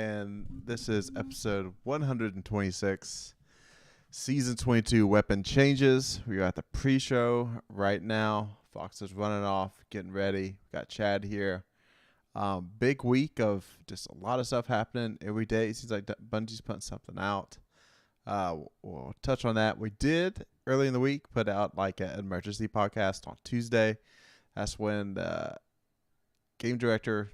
and this is episode 126, season 22. Weapon changes. We are at the pre-show right now. Fox is running off, getting ready. We got Chad here. Big week of just a lot of stuff happening every day. It seems like Bungie's putting something out. We'll touch on that. We did early in the week put out like an emergency podcast on Tuesday. That's when the game director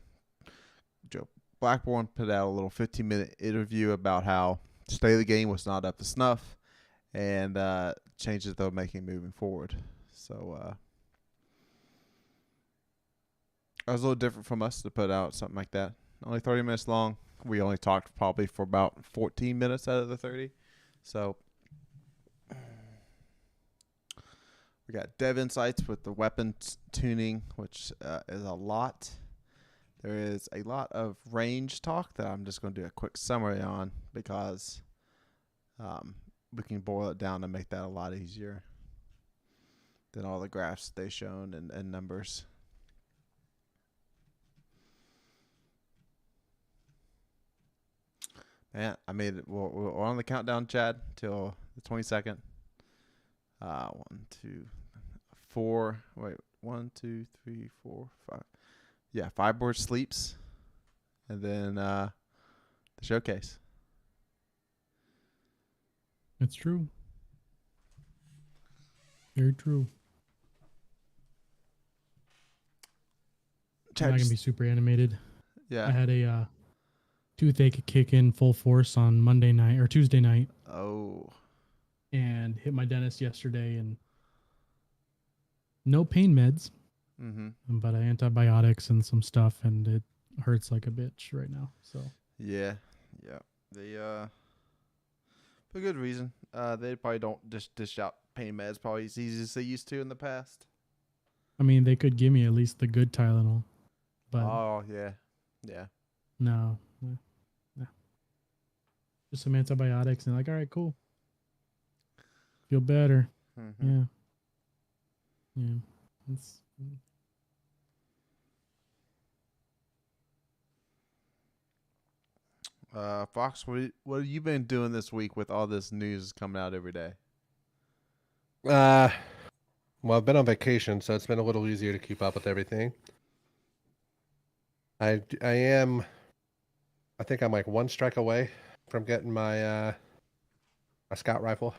Joe Blackburn put out a little 15-minute interview about how state of the game was not up to snuff and changes they're making moving forward. So it was a little different from us to put out something like that. Only 30 minutes long. We only talked probably for about 14 minutes out of the 30. So we got dev insights with the weapon tuning, which is a lot. There is a lot of range talk that I'm just going to do a quick summary on because we can boil it down and make that a lot easier than all the graphs they shown and numbers. Man, I made it. We're on the countdown, Chad, till the 22nd. 1, 2, 4. Wait, 1, 2, 3, 4, 5. Yeah, 5 board sleeps, and then the showcase. It's true. Very true. I'm not gonna be super animated. Yeah, I had a toothache kick in full force on Monday night or Tuesday night. Oh. And hit my dentist yesterday, and no pain meds. Mm-hmm. But antibiotics and some stuff, and it hurts like a bitch right now. So yeah. They for good reason. They probably don't just dish out pain meds probably as easy as they used to in the past. I mean, they could give me at least the good Tylenol, but yeah. no. Just some antibiotics, and like, all right, cool. Feel better. Mm-hmm. Yeah. It's. Fox, what have you been doing this week with all this news coming out every day? Well, I've been on vacation, so it's been a little easier to keep up with everything. I think I'm like one strike away from getting my scout rifle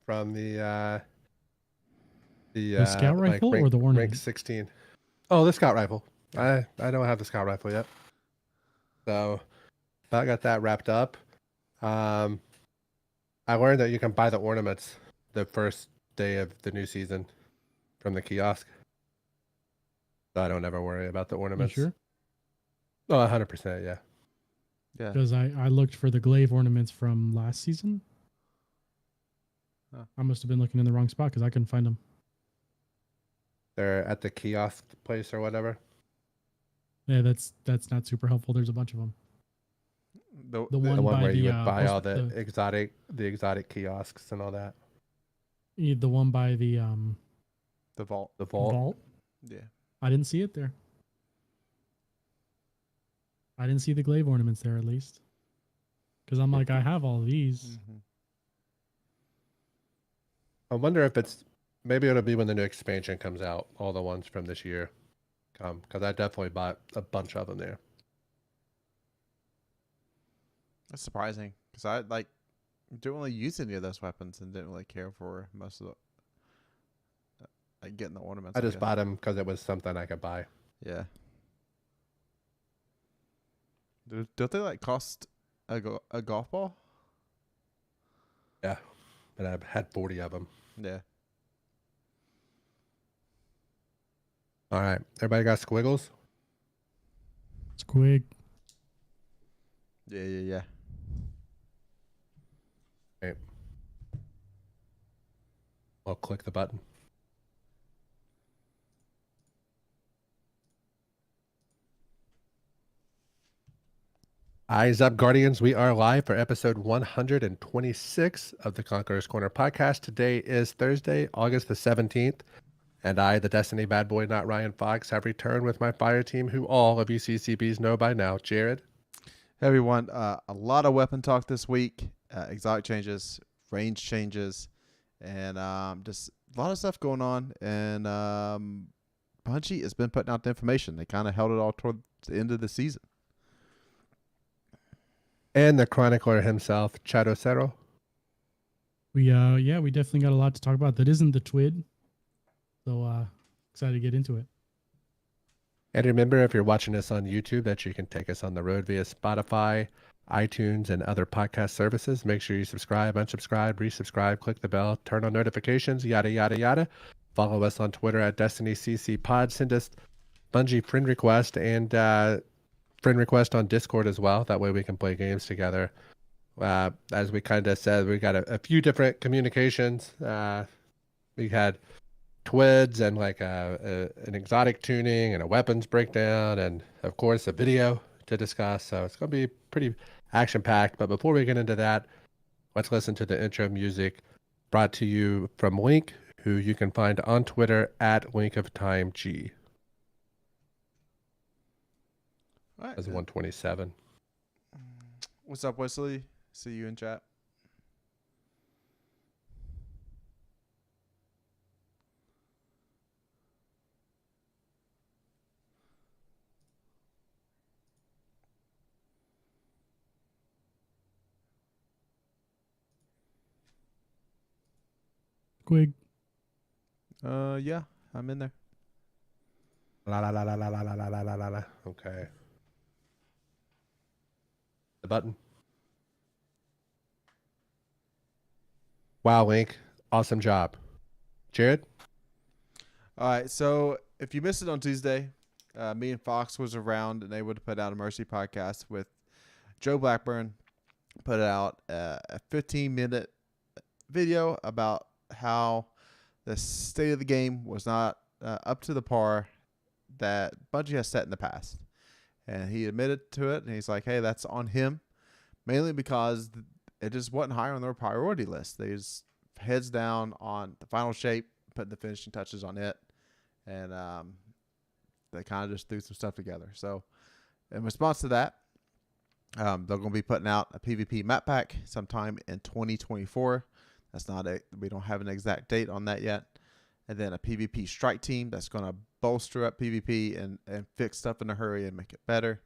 from the scout rifle rank, or the ornament? rank 16. Oh, the scout rifle. I don't have the scout rifle yet, so I got that wrapped up. I learned that you can buy the ornaments the first day of the new season from the kiosk, so I don't ever worry about the ornaments. You sure? Oh, 100%, yeah. Yeah. Because I looked for the glaive ornaments from last season. I must have been looking in the wrong spot because I couldn't find them. They're at the kiosk place or whatever. Yeah, that's not super helpful. There's a bunch of them. The one The one by where you the, would buy all the exotic kiosks and all that. The one by the vault. The vault. Yeah. I didn't see it there. I didn't see the glaive ornaments there, at least. Because I'm like, I have all these. Mm-hmm. I wonder if maybe it'll be when the new expansion comes out, all the ones from this year come, because I definitely bought a bunch of them there. That's surprising because I don't really use any of those weapons and didn't really care for most of the getting the ornaments. I just bought them because it was something I could buy. Yeah. Don't they cost a golf ball? Yeah, but I've had 40 of them. Yeah. All right, everybody got squiggles? Squig. Yeah. Right. I'll click the button. Eyes up, Guardians. We are live for episode 126 of the Conqueror's Corner podcast. Today is Thursday, August the 17th, and I, the Destiny bad boy, NotRyanFox, have returned with my fire team, who all of you CCBs know by now. Jared. Hey everyone, a lot of weapon talk this week. Exotic changes, range changes, and just a lot of stuff going on. And Bungie has been putting out the information. They kind of held it all toward the end of the season. And the chronicler himself, Chadocero. We definitely got a lot to talk about. That isn't the TWID, so excited to get into it. And remember, if you're watching us on YouTube, that you can take us on the road via Spotify, iTunes, and other podcast services. Make sure you subscribe, unsubscribe, resubscribe, click the bell, turn on notifications, yada, yada, yada. Follow us on Twitter at DestinyCCPod. Send us Bungie friend request and friend request on Discord as well. That way we can play games together. As we kind of said, we got a few different communications. We had TWIDs and like an exotic tuning and a weapons breakdown and of course a video to discuss. So it's going to be pretty action packed. But before we get into that, let's listen to the intro music brought to you from Link, who you can find on Twitter at LinkOfTimeG. All right. As 127. What's up, Wesley? See you in chat. Quig. Yeah, I'm in there. La la la la la la la la la la la. Okay. The button. Wow, Link. Awesome job. Jared? All right, so if you missed it on Tuesday, me and Fox was around and they would have put out a Mercy podcast with Joe Blackburn. Put out a 15-minute video about how the state of the game was not up to the par that Bungie has set in the past. And he admitted to it, and he's like, hey, that's on him, mainly because it just wasn't higher on their priority list. They just heads down on the final shape, putting the finishing touches on it, and they kind of just threw some stuff together. So in response to that, they're going to be putting out a PvP map pack sometime in 2024. We don't have an exact date on that yet. And then a PvP strike team that's going to bolster up PvP and fix stuff in a hurry and make it better.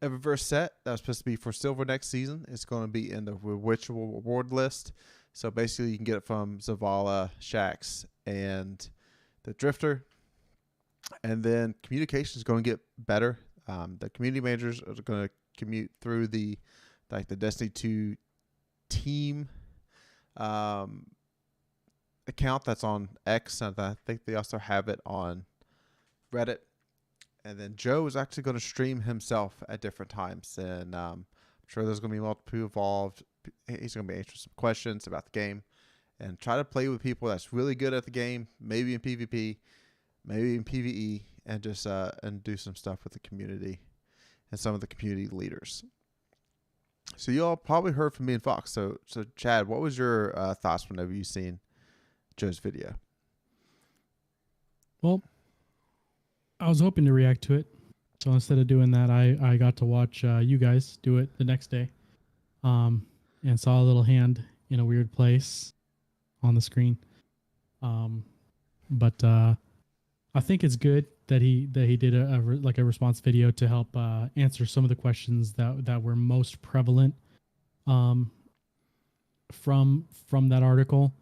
A reverse set that was supposed to be for silver next season. It's going to be in the ritual reward list. So basically you can get it from Zavala, Shax, and the Drifter. And then communication is going to get better. The community managers are going to commute through the Destiny 2 team account that's on X, and I think they also have it on Reddit. And then Joe is actually going to stream himself at different times, and I'm sure there's going to be multiple involved. He's going to be answering some questions about the game and try to play with people that's really good at the game, maybe in PvP, maybe in PvE, and just and do some stuff with the community and some of the community leaders. So you all probably heard from me and Fox. So Chad, what was your thoughts whenever you seen Joe's video? Well, I was hoping to react to it. So instead of doing that, I got to watch you guys do it the next day, and saw a little hand in a weird place on the screen. But I think it's good that he did a response video to help answer some of the questions that were most prevalent from that article,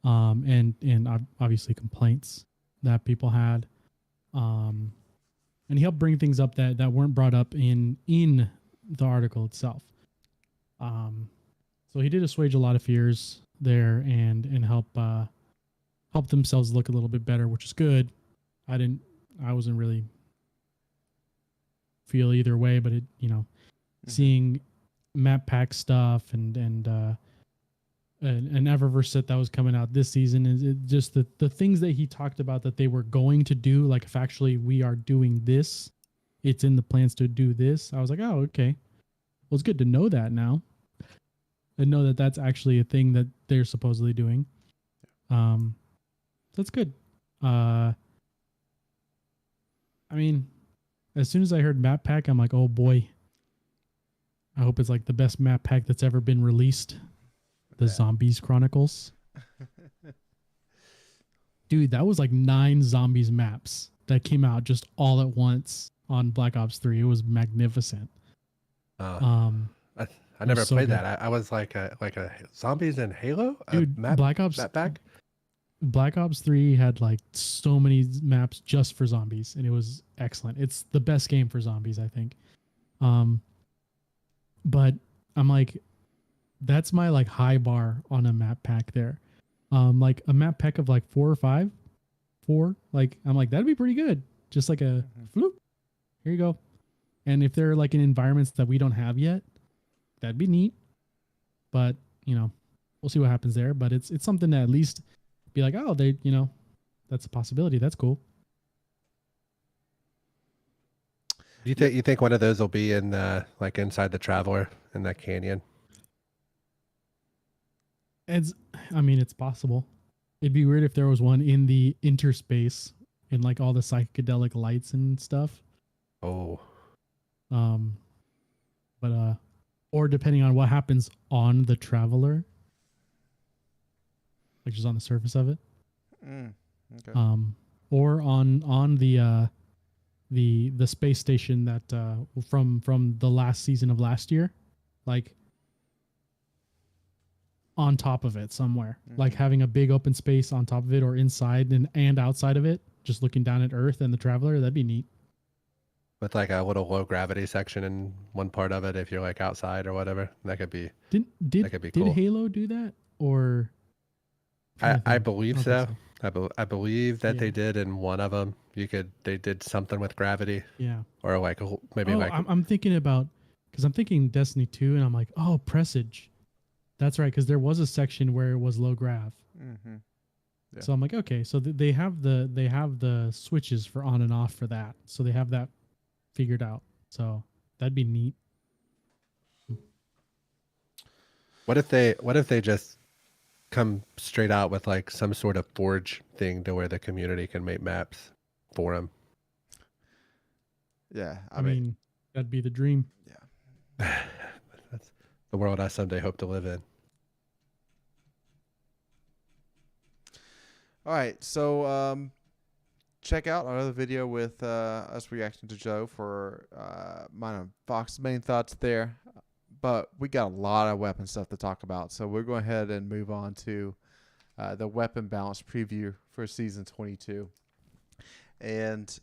and obviously complaints that people had. And he helped bring things up that weren't brought up in the article itself. So he did assuage a lot of fears there and help themselves look a little bit better, which is good. I wasn't really feel either way, but it, seeing map pack stuff and an Eververse set that was coming out this season is just the things that he talked about that they were going to do. Like, if actually we are doing this, it's in the plans to do this. I was like, oh, okay. Well, it's good to know that now and know that that's actually a thing that they're supposedly doing. That's good. I mean, as soon as I heard map pack, I'm like, oh boy, I hope it's like the best map pack that's ever been released. The Yeah. Zombies Chronicles. Dude, that was like 9 zombies maps that came out just all at once on Black Ops 3. It was magnificent. I never was so played good. that. I was like a zombies in Halo. Dude, Black Ops Black Ops 3 had like so many maps just for zombies, and it was excellent. It's the best game for zombies, I think. But I'm like, that's my like high bar on a map pack there. Like a map pack of like 4 or 5, like I'm like, that'd be pretty good. Just like a floop. Here you go. And if they're like in environments that we don't have yet, that'd be neat. But, you know, we'll see what happens there. But it's something to at least be like, oh, they, you know, that's a possibility. That's cool. Do you think one of those will be in like inside the Traveler in that canyon? It's possible. It'd be weird if there was one in the interspace in like all the psychedelic lights and stuff. Oh. But or depending on what happens on the Traveler, like just on the surface of it. Okay. Or on the space station that from the last season of last year, like on top of it somewhere, like having a big open space on top of it or inside and outside of it, just looking down at Earth and the Traveler. That'd be neat. With like a little low gravity section in one part of it, if you're like outside or whatever, that could be. That could be cool. Did Halo do that or? I believe so. I believe that Yeah. they did in one of them. They did something with gravity. Yeah. Or like maybe like. I'm thinking about, because I'm thinking Destiny 2, and I'm like, oh, Presage. That's right, because there was a section where it was low grav. Mm-hmm. Yeah. So I'm like, okay, so they have the switches for on and off for that, so they have that figured out. So that'd be neat. What if they just come straight out with like some sort of Forge thing to where the community can make maps for them? Yeah. I mean, that'd be the dream. Yeah. That's the world I someday hope to live in. All right. So check out our other video with us reacting to Joe for mine and Fox's main thoughts there. But we got a lot of weapon stuff to talk about. So we're going ahead and move on to the weapon balance preview for season 22. And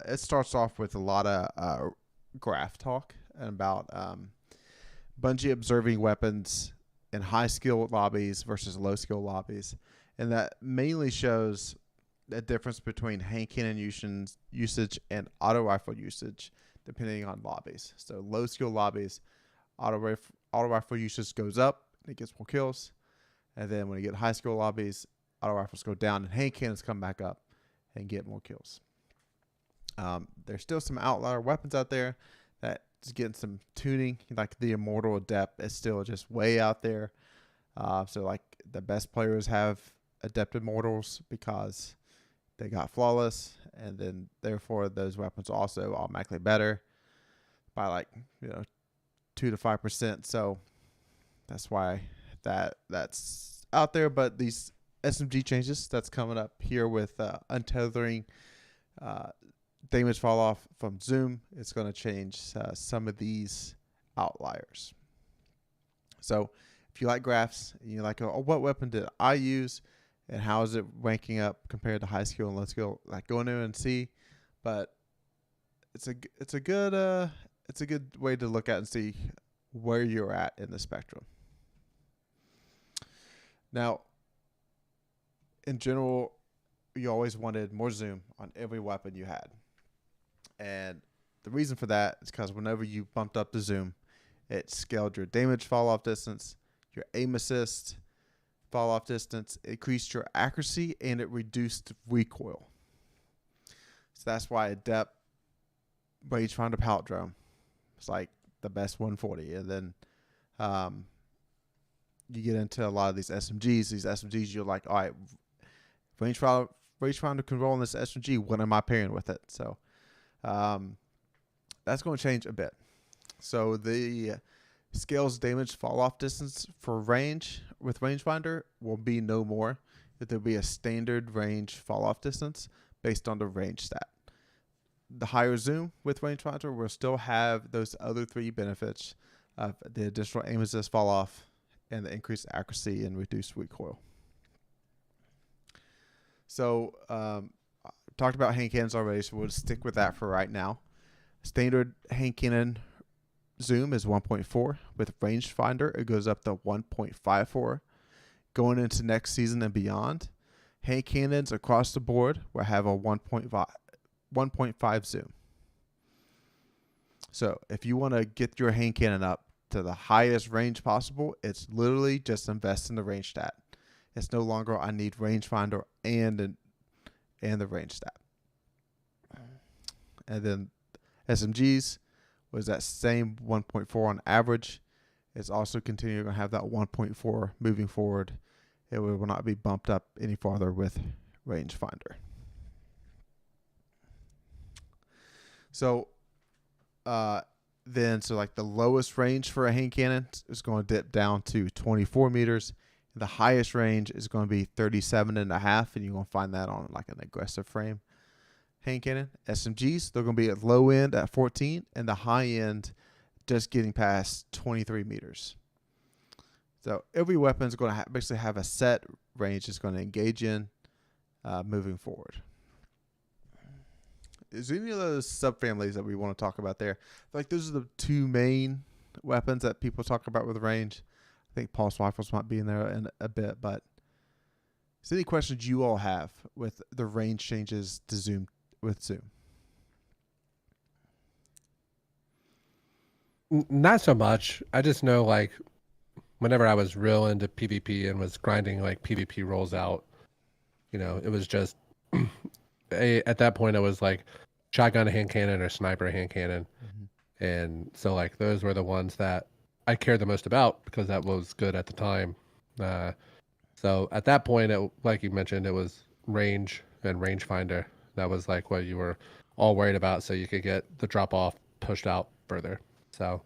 it starts off with a lot of graph talk and about Bungie observing weapons in high skill lobbies versus low skill lobbies. And that mainly shows the difference between hand cannon usage and auto rifle usage depending on lobbies. So low skill lobbies, auto rifle usage goes up and it gets more kills. And then when you get high skill lobbies, auto rifles go down and hand cannons come back up and get more kills. There's still some outlier weapons out there that's getting some tuning, like the Immortal Adept is still just way out there. So like the best players have Adept Immortals because they got flawless, and then therefore those weapons are also automatically better by like 2 to 5%. So that's why that's out there. But these SMG changes that's coming up here with untethering damage fall off from Zoom, it's going to change some of these outliers. So if you like graphs, and you're like, oh, what weapon did I use? And how is it ranking up compared to high skill and low skill? Like, go in there and see, but it's a good way to look at and see where you're at in the spectrum. Now, in general, you always wanted more zoom on every weapon you had, and the reason for that is because whenever you bumped up the zoom, it scaled your damage fall off distance, your aim assist fall off distance, increased your accuracy, and it reduced recoil. So that's why Adept rangefinder pallet drone is like the best 140. And then you get into a lot of these SMGs. These SMGs, you're like, all right, rangefinder can roll in this SMG. What am I pairing with it? So that's going to change a bit. So the scales damage fall off distance for range with rangefinder will be no more. There'll be a standard range fall off distance based on the range stat. The higher zoom with rangefinder will still have those other three benefits of the additional aim assist fall off and the increased accuracy and reduced recoil. So talked about hand cannons already, so we'll stick with that for right now. Standard hand cannon zoom is 1.4. With rangefinder, it goes up to 1.54. Going into next season and beyond, hand cannons across the board will have a 1.5 zoom. So if you want to get your hand cannon up to the highest range possible, it's literally just invest in the range stat. It's no longer I need rangefinder and the range stat. And then SMGs was that same 1.4 on average. It's also continuing to have that 1.4 moving forward. It will not be bumped up any farther with rangefinder. So then like the lowest range for a hand cannon is going to dip down to 24 meters. The highest range is going to be 37.5, and you're going to find that on like an aggressive frame hand cannon. SMGs, they're going to be at low end at 14, and the high end just getting past 23 meters. So every weapon is going to basically have a set range it's going to engage in moving forward. Is there any of those subfamilies that we want to talk about there? Like those are the two main weapons that people talk about with range. I think pulse rifles might be in there in a bit, but is there any questions you all have with the range changes to zoom with zoom? Not so much. I just know like whenever I was real into PvP and was grinding like PvP rolls out, you know, it was just at that point it was like shotgun hand cannon or sniper hand cannon. Mm-hmm. And so like those were the ones that I cared the most about because that was good at the time. So at that point, like you mentioned, it was range and rangefinder. That was like what you were all worried about, so you could get the drop off pushed out further. So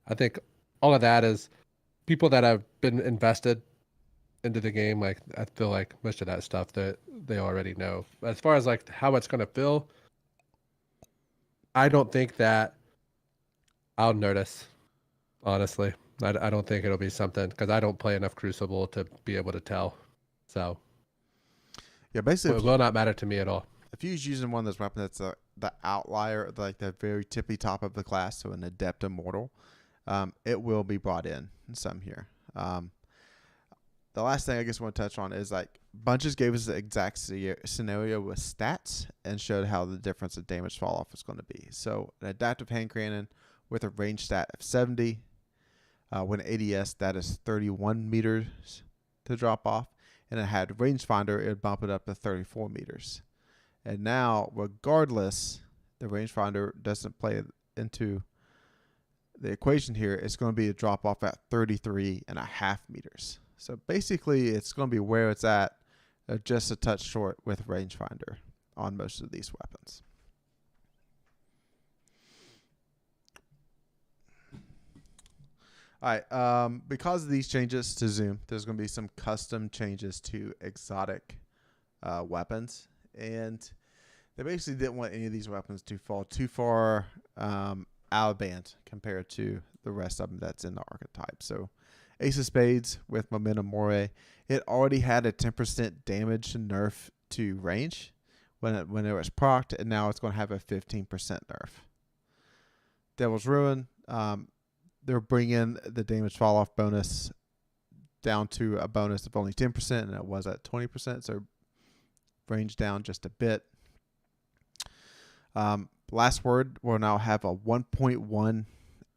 I think all of that is people that have been invested into the game. Like I feel like most of that stuff that they already know. As far as like how it's going to feel, I don't think that I'll notice. Honestly, I don't think it'll be something because I don't play enough Crucible to be able to tell. So, yeah, basically, it will not matter to me at all. If you're using one of those weapons that's the outlier, like the very tippy top of the class, so an Adept Immortal, it will be brought in some here. The last thing I guess I want to touch on is like Bunches gave us the exact scenario with stats and showed how the difference of damage fall off is going to be. So an adaptive hand cannon with a range stat of 70. When ADS, that is 31 meters to drop off. And it had rangefinder, it would bump it up to 34 meters. And now, regardless, the rangefinder doesn't play into the equation here. It's going to be a drop off at 33.5 meters. So basically, it's going to be where it's at, just a touch short with rangefinder on most of these weapons. All right, because of these changes to zoom, there's going to be some custom changes to exotic weapons. And they basically didn't want any of these weapons to fall too far out of band compared to the rest of them that's in the archetype. So Ace of Spades with Momentum Moray, it already had a 10% damage nerf to range when it was procced, and now it's going to have a 15% nerf. Devil's Ruin, they're bringing the damage fall off bonus down to a bonus of only 10%, and it was at 20%, so range down just a bit. Last Word will now have a 1.1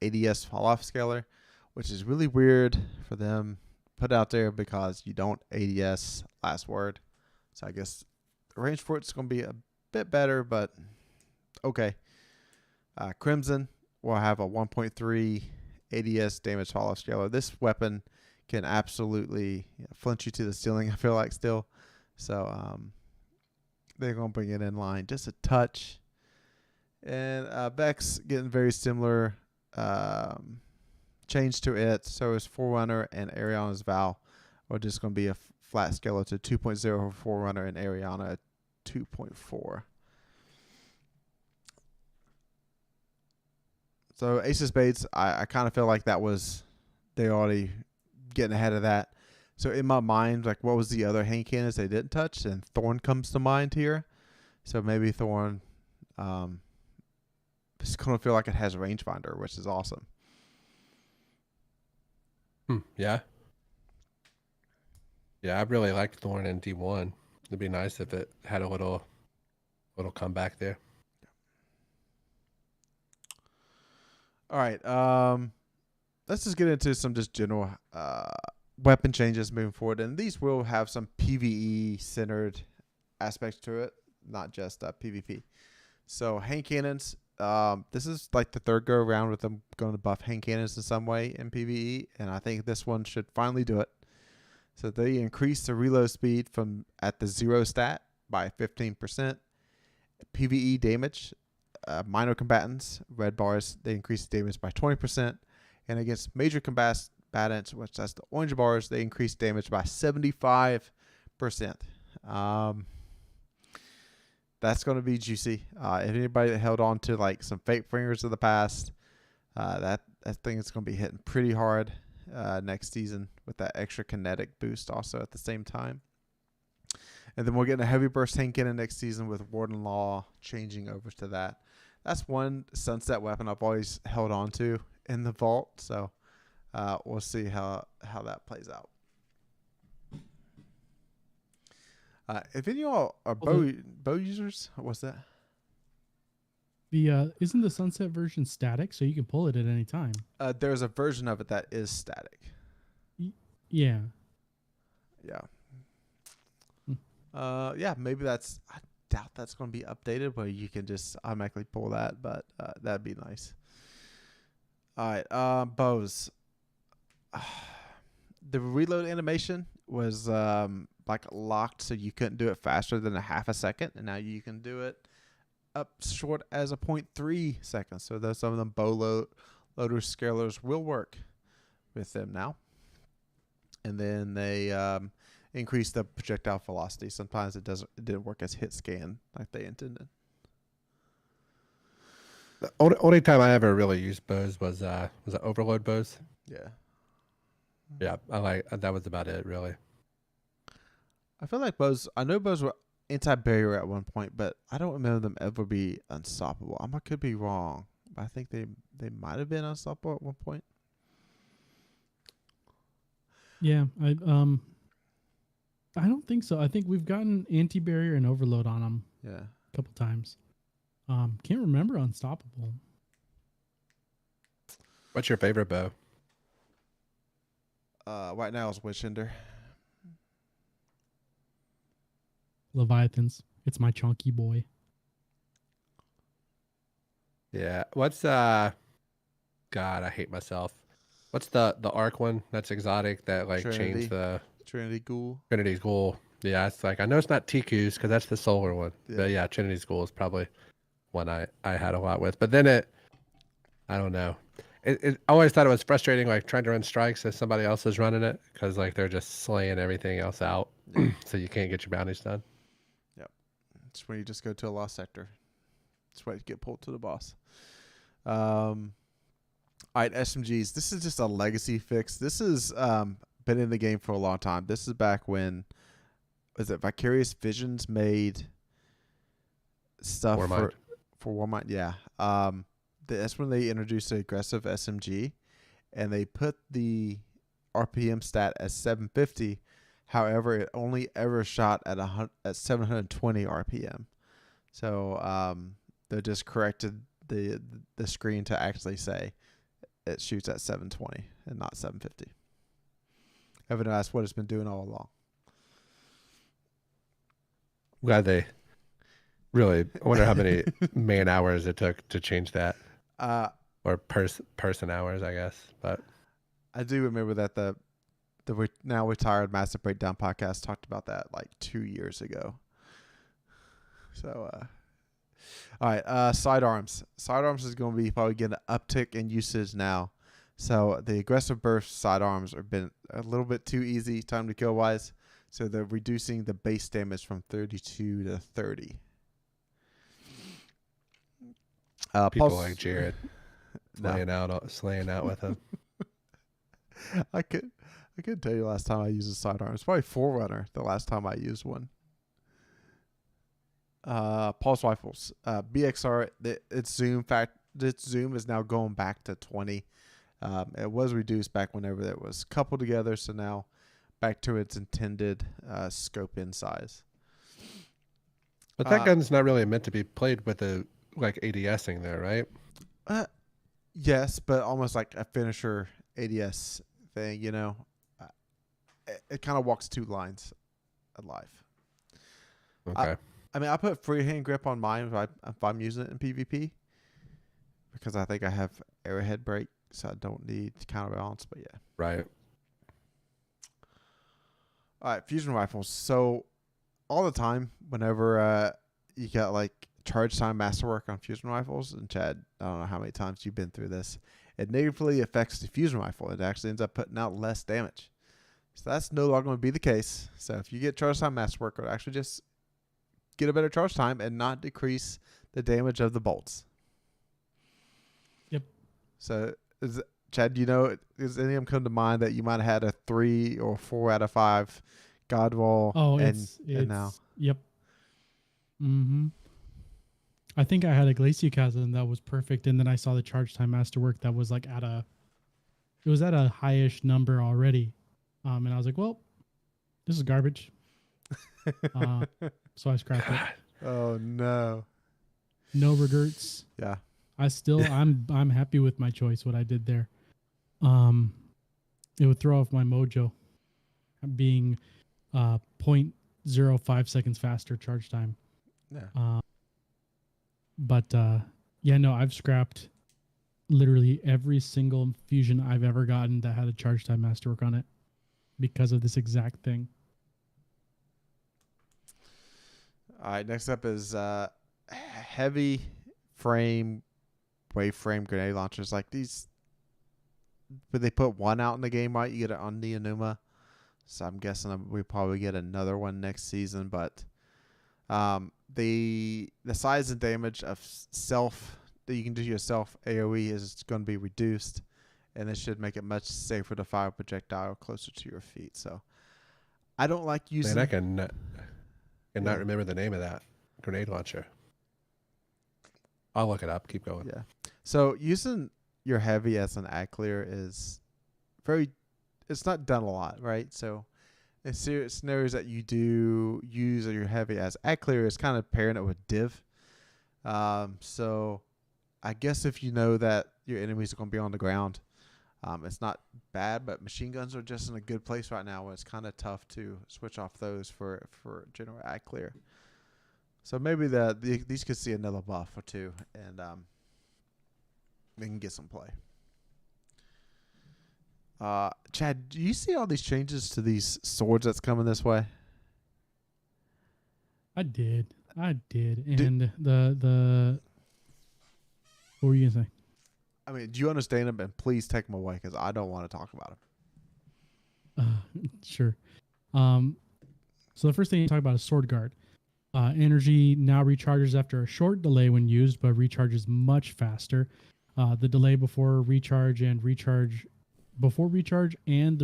ADS fall off scaler, which is really weird for them put out there because you don't ADS Last Word. So I guess the range for it's going to be a bit better, but okay. Crimson will have a 1.3 ADS damage fall off scaler. This weapon can absolutely flinch you to the ceiling, I feel like, still. So they're going to bring it in line just a touch. And Beck's getting very similar change to it. So is Forerunner and Ariana's Vow are just going to be a flat scale to 2.0 for Forerunner and Ariana 2.4. So Ace of Spades, I kind of feel like that was, they already getting ahead of that. So in my mind, like, what was the other hand cannons they didn't touch? And Thorn comes to mind here. So maybe Thorn, it's going to feel like it has a rangefinder, which is awesome. Yeah. Yeah, I really liked Thorn in D1. It'd be nice if it had a little comeback there. All right. Let's just get into some just general weapon changes moving forward. And these will have some PvE centered aspects to it, not just PvP. So hand cannons, this is like the third go around with them going to buff hand cannons in some way in PvE. And I think this one should finally do it. So they increase the reload speed from at the 0 stat by 15%. PvE damage, minor combatants, red bars, they increase damage by 20%. And against major combatants, which that's the orange bars, they increase damage by 75%. That's going to be juicy. If anybody that held on to like some fake fingers of the past, that thing is going to be hitting pretty hard next season with that extra kinetic boost also at the same time. And then we're getting a heavy burst hand cannon next season with Warden Law changing over to that. That's one sunset weapon I've always held on to in the vault. So we'll see how that plays out. If any of y'all are bow users, what's that? The isn't the sunset version static, so you can pull it at any time? There's a version of it that is static. Yeah. Yeah. Yeah, maybe that's. I doubt that's going to be updated, but you can just automatically pull that. But that'd be nice. All right, bows. The reload animation was like locked, so you couldn't do it faster than a half a second, and now you can do it up short as a 0.3 seconds. So those some of them bow loader scalers will work with them now. And then they increase the projectile velocity. Sometimes it didn't work as hit scan like they intended. The only time I ever really used bows was it overload bows. Yeah. Yeah, that was about it really. I feel like bows. I know bows were anti-barrier at one point, but I don't remember them ever be unstoppable. I could be wrong, but I think they might have been unstoppable at one point. Yeah, I don't think so. I think we've gotten anti-barrier and overload on them. Yeah, a couple times. Can't remember unstoppable. What's your favorite bow? Right now is Witchender. Leviathans. It's my chunky boy. Yeah. What's God, I hate myself. What's the arc one that's exotic that like changed the Trinity Ghoul? Trinity's Ghoul. Yeah, it's like I know it's not TQ's because that's the solar one. Yeah. But yeah, Trinity's Ghoul is probably one I had a lot with. But then I don't know. I always thought it was frustrating, like trying to run strikes as somebody else is running it, because like they're just slaying everything else out, so you can't get your bounties done. Yep, it's when you just go to a lost sector. That's why you get pulled to the boss. All right, SMGs. This is just a legacy fix. This has been in the game for a long time. This is back when, was it Vicarious Visions made stuff for Warmind? Yeah. That's when they introduced the aggressive SMG, and they put the RPM stat at 750. However, it only ever shot at 720 RPM. So they just corrected the screen to actually say it shoots at 720 and not 750. Evan asked what it's been doing all along. Glad they really. I wonder how many man hours it took to change that. Or person hours, I guess. But I do remember that the now retired Massive Breakdown podcast talked about that like 2 years ago. So All right, sidearms. Sidearms is going to be probably getting an uptick in usage now. So the aggressive burst sidearms have been a little bit too easy time to kill wise. So they're reducing the base damage from 32 to 30. People Pulse, like Jared no. slaying out with him. I could tell you last time I used a sidearm. It's probably Forerunner the last time I used one. Pulse rifles. BXR. Its zoom is now going back to 20. It was reduced back whenever it was coupled together, so now back to its intended scope in size. But that gun's not really meant to be played with a like ADSing there, right? Yes, but almost like a finisher ADS thing, you know. It kind of walks two lines of life. Okay. I mean, I put freehand grip on mine if I'm using it in PvP because I think I have arrowhead break, so I don't need counterbalance. But yeah, right. All right, fusion rifles. So all the time, whenever you got like charge time masterwork on fusion rifles, and Chad, I don't know how many times you've been through this, it negatively affects the fusion rifle. It actually ends up putting out less damage. So that's no longer going to be the case. So if you get charge time masterwork, it'll actually just get a better charge time and not decrease the damage of the bolts. Yep. So, Chad, do you know, does any of them come to mind that you might have had a 3 or 4 out of 5 God roll? Oh, and now. Yep. Mm-hmm. I think I had a Glaciocasm that was perfect, and then I saw the charge time masterwork that was like at a highish number already. And I was like, well, this is garbage. So I scrapped it. Oh no. No regrets. Yeah. I'm happy with my choice, what I did there. It would throw off my mojo being 0.05 seconds faster charge time. Yeah. But yeah, no, I've scrapped literally every single fusion I've ever gotten that had a charge time masterwork on it because of this exact thing. All right, next up is heavy frame, wave frame grenade launchers. Like these, but they put one out in the game, right? You get it on the Enuma. So I'm guessing we probably get another one next season. But the size and damage of self that you can do yourself AoE is going to be reduced, and it should make it much safer to fire a projectile closer to your feet. So I don't like using. Man, I cannot remember the name of that grenade launcher. I'll look it up. Keep going. Yeah. So using your heavy as an ag clear is it's not done a lot, right? So in scenarios that you do use your heavy as ag clear is kind of pairing it with div. So I guess if you know that your enemies are going to be on the ground, it's not bad, but machine guns are just in a good place right now where it's kind of tough to switch off those for general ag clear. So maybe these could see another buff or two, and they can get some play. Chad, do you see all these changes to these swords that's coming this way? I did. And the what were you gonna say? I mean, do you understand them? And please take them away because I don't want to talk about them. Sure. So the first thing you talk about is sword guard. Energy now recharges after a short delay when used, but recharges much faster. The delay before recharge and the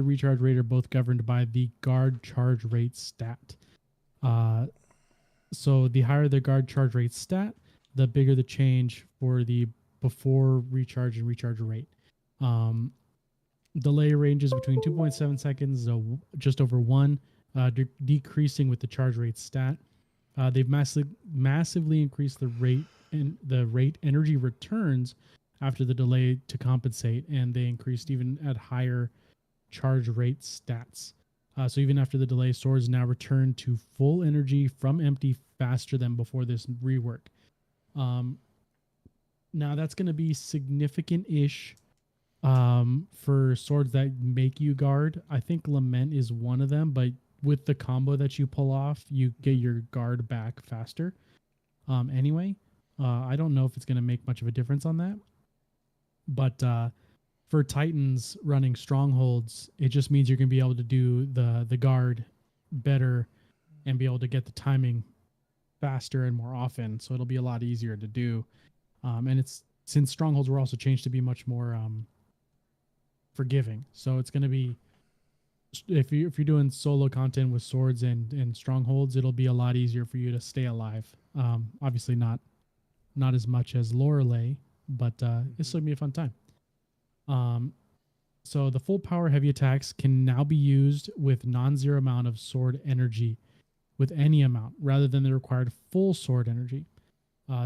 recharge rate are both governed by the guard charge rate stat. So the higher the guard charge rate stat, the bigger the change for the before recharge and recharge rate. Delay ranges between 2.7 seconds, just over 1, decreasing with the charge rate stat. They've massively increased the rate energy returns after the delay to compensate, and they increased even at higher charge rate stats. So even after the delay, swords now return to full energy from empty faster than before this rework. Now that's going to be significant-ish for swords that make you guard. I think Lament is one of them, but with the combo that you pull off, you get your guard back faster. Anyway, I don't know if it's going to make much of a difference on that. But for Titans running strongholds, it just means you're going to be able to do the guard better and be able to get the timing faster and more often. So it'll be a lot easier to do. And it's since strongholds were also changed to be much more forgiving. So it's going to be if you're doing solo content with swords and strongholds, it'll be a lot easier for you to stay alive. Obviously not as much as Lorelei, but it's still gonna be a fun time. So the full power heavy attacks can now be used with non-zero amount of sword energy with any amount rather than the required full sword energy.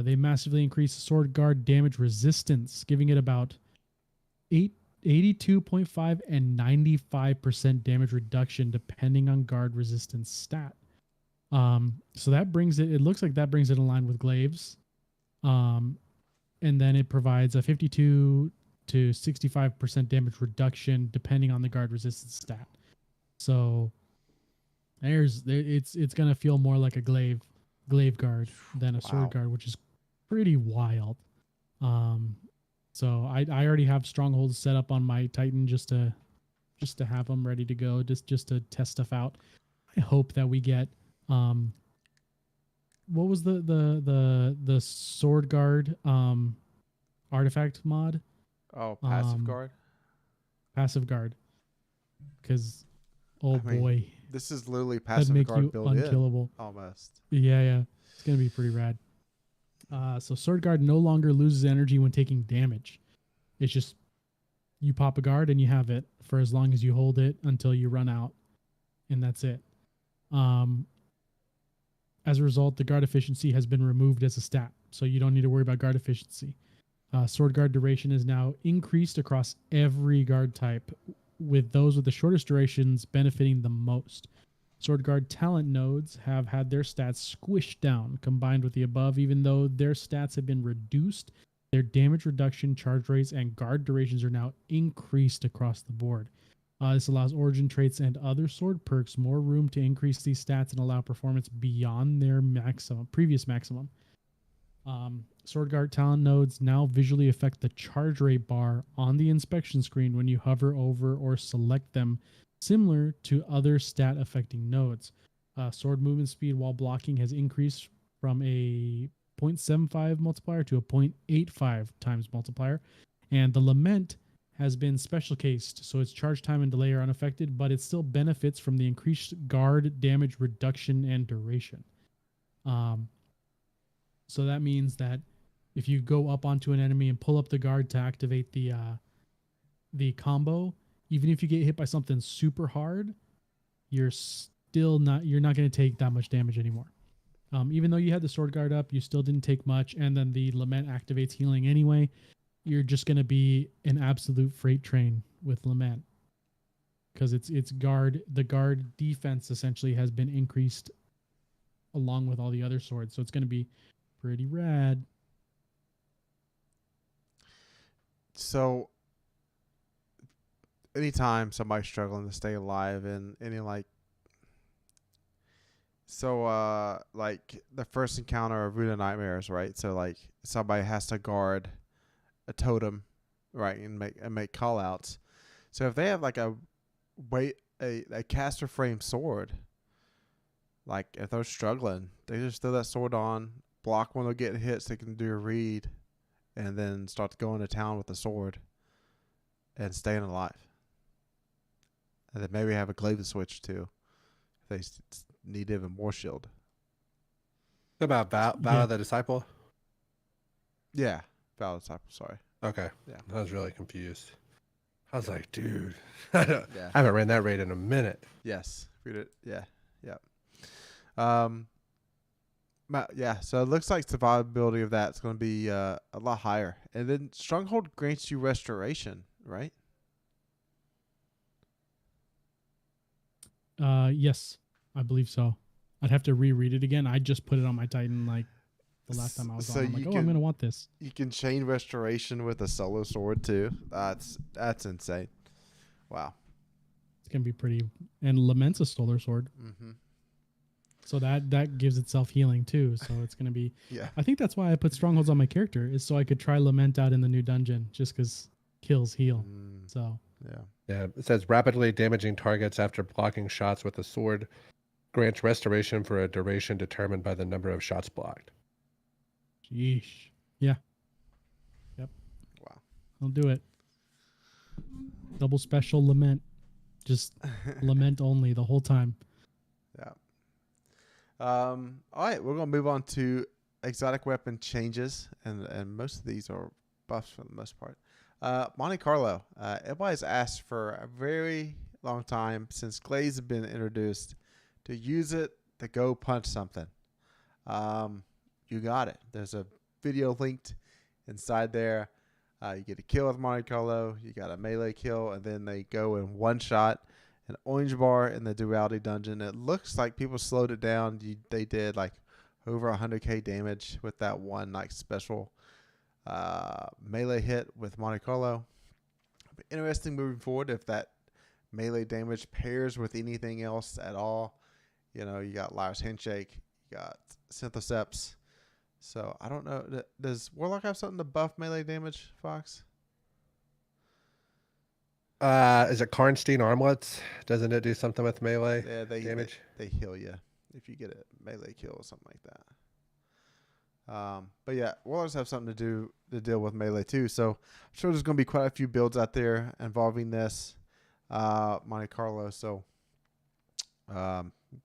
They massively increase the sword guard damage resistance, giving it about 82.5 and 95% damage reduction depending on guard resistance stat. So that brings it looks like that brings it in line with glaives. And then it provides a 52 to 65% damage reduction depending on the guard resistance stat. So it's going to feel more like a glaive guard than a sword guard, which is pretty wild. So I already have strongholds set up on my Titan just to have them ready to go, just to test stuff out. I hope that we get what was the sword guard artifact mod? Oh, passive guard. Passive guard. Because boy, this is literally that'd passive make guard you built unkillable. in almost. Yeah, it's gonna be pretty rad. So sword guard no longer loses energy when taking damage. It's just you pop a guard and you have it for as long as you hold it until you run out, and that's it. As a result, the guard efficiency has been removed as a stat, so you don't need to worry about guard efficiency. Sword guard duration is now increased across every guard type, with those with the shortest durations benefiting the most. Sword guard talent nodes have had their stats squished down combined with the above, even though their stats have been reduced. Their damage reduction, charge rates, and guard durations are now increased across the board. This allows origin traits and other sword perks more room to increase these stats and allow performance beyond their previous maximum. Sword guard talent nodes now visually affect the charge rate bar on the inspection screen when you hover over or select them, similar to other stat affecting nodes. Sword movement speed while blocking has increased from a 0.75 multiplier to a 0.85 times multiplier, and the lament has been special cased, so its charge time and delay are unaffected, but it still benefits from the increased guard damage reduction and duration. So that means that if you go up onto an enemy and pull up the guard to activate the combo, even if you get hit by something super hard, you're not going to take that much damage anymore. Even though you had the sword guard up, you still didn't take much, and then the lament activates healing anyway. You're just going to be an absolute freight train with lament because it's guard. The guard defense essentially has been increased along with all the other swords, so it's going to be pretty rad. So anytime somebody's struggling to stay alive in any like the first encounter of Rune of Nightmares, right? So like somebody has to guard a totem, right, and make call outs. So if they have like a caster frame sword, like if they're struggling, they just throw that sword on, block when they're getting hit so they can do a read, and then start to go into town with the sword and staying alive. And then maybe have a glaive switch too if they need even more shield. About Vow of the Disciple? Yeah, Vow of the Disciple, sorry. Okay. Yeah. I was really confused. I was like, dude, I haven't ran that raid in a minute. Yes. Read it. Yeah. Yeah. So it looks like survivability of that's going to be a lot higher. And then Stronghold grants you restoration, right? Yes, I believe so. I'd have to reread it again. I just put it on my Titan like the last time I was on. I'm like, I'm going to want this. You can chain restoration with a solo sword too. That's insane. Wow. It's going to be pretty. And Lament's a solar sword. Mm-hmm. So that gives itself healing too. So it's gonna be. Yeah. I think that's why I put strongholds on my character, is so I could try lament out in the new dungeon, just because kills heal. So Yeah. Yeah, it says rapidly damaging targets after blocking shots with a sword grants restoration for a duration determined by the number of shots blocked. Sheesh. Yeah. Yep. Wow. I'll do it. Double special lament. Just lament only the whole time. Yeah. All right, we're gonna move on to exotic weapon changes, and most of these are buffs for the most part. Monte Carlo. Everybody's asked for a very long time since Glaze has been introduced to use it to go punch something. You got it. There's a video linked inside there. You get a kill with Monte Carlo. You got a melee kill, and then they go in one shot. An orange bar in the duality dungeon. It looks like people slowed it down. They did like over 100k damage with that one like special melee hit with Monte Carlo. Interesting moving forward if that melee damage pairs with anything else at all. You know, you got Liar's Handshake, you got Synthoceps. So I don't know. Does Warlock have something to buff melee damage, Fox? Is it Karnstein Armlets? Doesn't it do something with melee damage? They heal you if you get a melee kill or something like that. But yeah, Warlocks have something to deal with melee too. So I'm sure there's going to be quite a few builds out there involving this Monte Carlo. So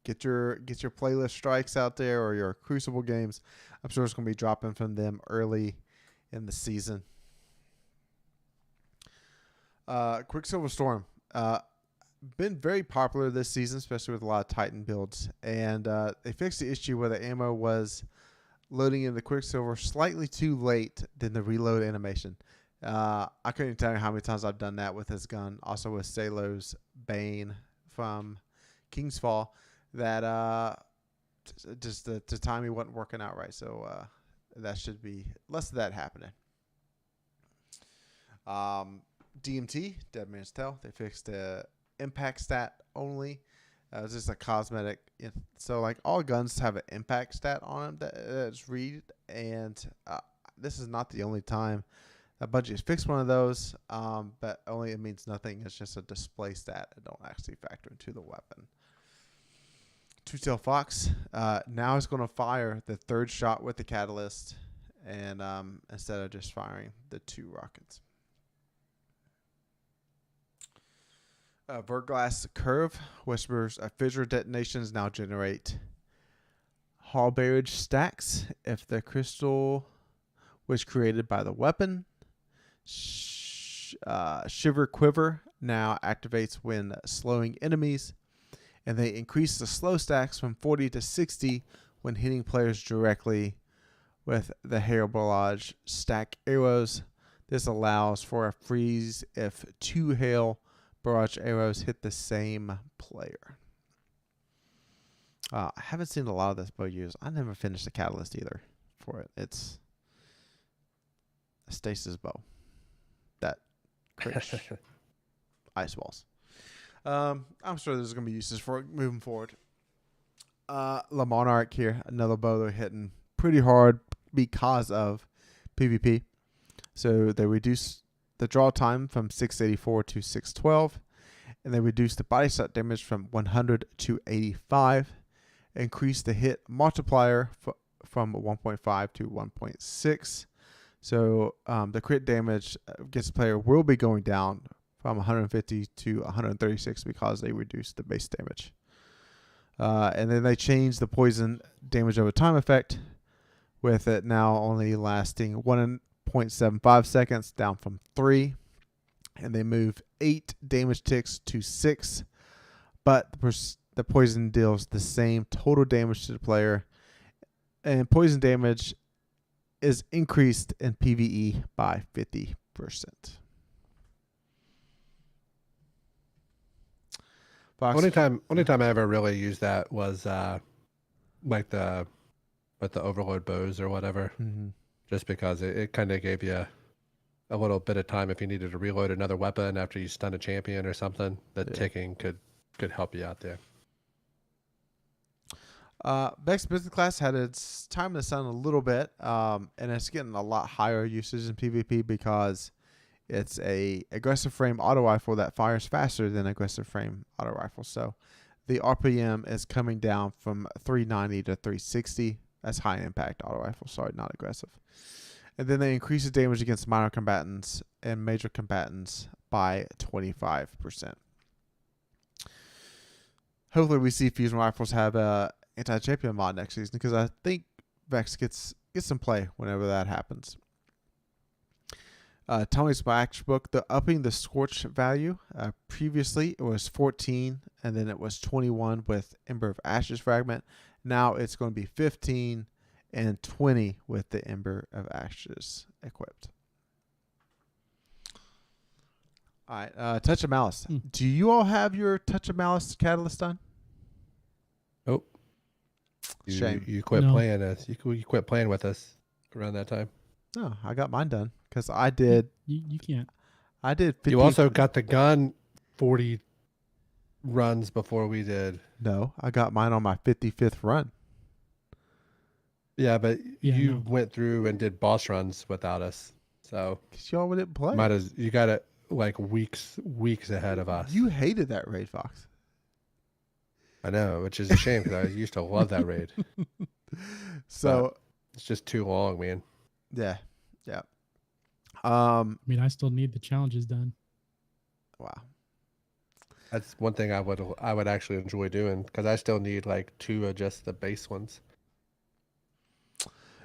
get your playlist strikes out there or your Crucible games. I'm sure it's going to be dropping from them early in the season. Quicksilver Storm. Been very popular this season, especially with a lot of Titan builds. And they fixed the issue where the ammo was loading in the Quicksilver slightly too late than the reload animation. I couldn't tell you how many times I've done that with this gun. Also with Salo's Bane from King's Fall. That just the timing wasn't working out right. So that should be less of that happening. DMT, Dead Man's Tell. They fixed the impact stat only. It's just a cosmetic. So, like, all guns have an impact stat on them that's read. And this is not the only time that Bungie has fixed one of those. But only it means nothing. It's just a display stat. It don't actually factor into the weapon. Two-Tail Fox. Now is going to fire the third shot with the catalyst. And instead of just firing the 2 rockets. Verglass Curve whispers fissure detonations now generate hull barrage stacks if the crystal was created by the weapon. Shiver Quiver now activates when slowing enemies, and they increase the slow stacks from 40 to 60 when hitting players directly with the Hail Barrage stack arrows. This allows for a freeze if 2 Hail Barrage arrows hit the same player. I haven't seen a lot of this bow used. I never finished the catalyst either for it. It's a stasis bow that creates ice walls. I'm sure there's going to be uses for it moving forward. La Monarch here, another bow they're hitting pretty hard because of PvP. So they reduce the draw time from 684 to 612, and they reduced the body shot damage from 100 to 85, increased the hit multiplier from 1.5 to 1.6. So the crit damage against the player will be going down from 150 to 136 because they reduced the base damage. And then they changed the poison damage over time effect, with it now only lasting 1.75 seconds, down from 3, and they moved 8 damage ticks to 6, but the poison deals the same total damage to the player, and poison damage is increased in PvE by 50%. Fox? Only time I ever really used that was like the overload bows or whatever. Mm-hmm. Just because it kind of gave you a little bit of time if you needed to reload another weapon after you stun a champion or something. That ticking could help you out there. Beck's business class had its time in the sun a little bit, and it's getting a lot higher usage in PvP because it's a aggressive frame auto rifle that fires faster than aggressive frame auto rifle. So the RPM is coming down from 390 to 360. That's high impact auto rifle. Sorry, not aggressive. And then they increase the damage against minor combatants and major combatants by 25%. Hopefully we see fusion rifles have a anti-champion mod next season, because I think Vex gets some play whenever that happens. Tony's Matchbook, they're upping the Scorch value. Previously it was 14, and then it was 21 with Ember of Ashes fragment. Now it's going to be 15 and 20 with the Ember of Ashes equipped. All right, Touch of Malice. Do you all have your Touch of Malice catalyst done? Nope. Shame. You quit playing us. You quit playing with us around that time. No, I got mine done because I did. You can't. I did 50. You also got the gun 40 runs before we did. No, I got mine on my 55th run. Yeah, but you went through and did boss runs without us. So because y'all didn't play. You got it like weeks ahead of us. You hated that raid, Fox. I know, which is a shame because I used to love that raid. So but it's just too long, man. Yeah. I mean, I still need the challenges done. Wow. That's one thing I would actually enjoy doing, because I still need like 2 of just the base ones.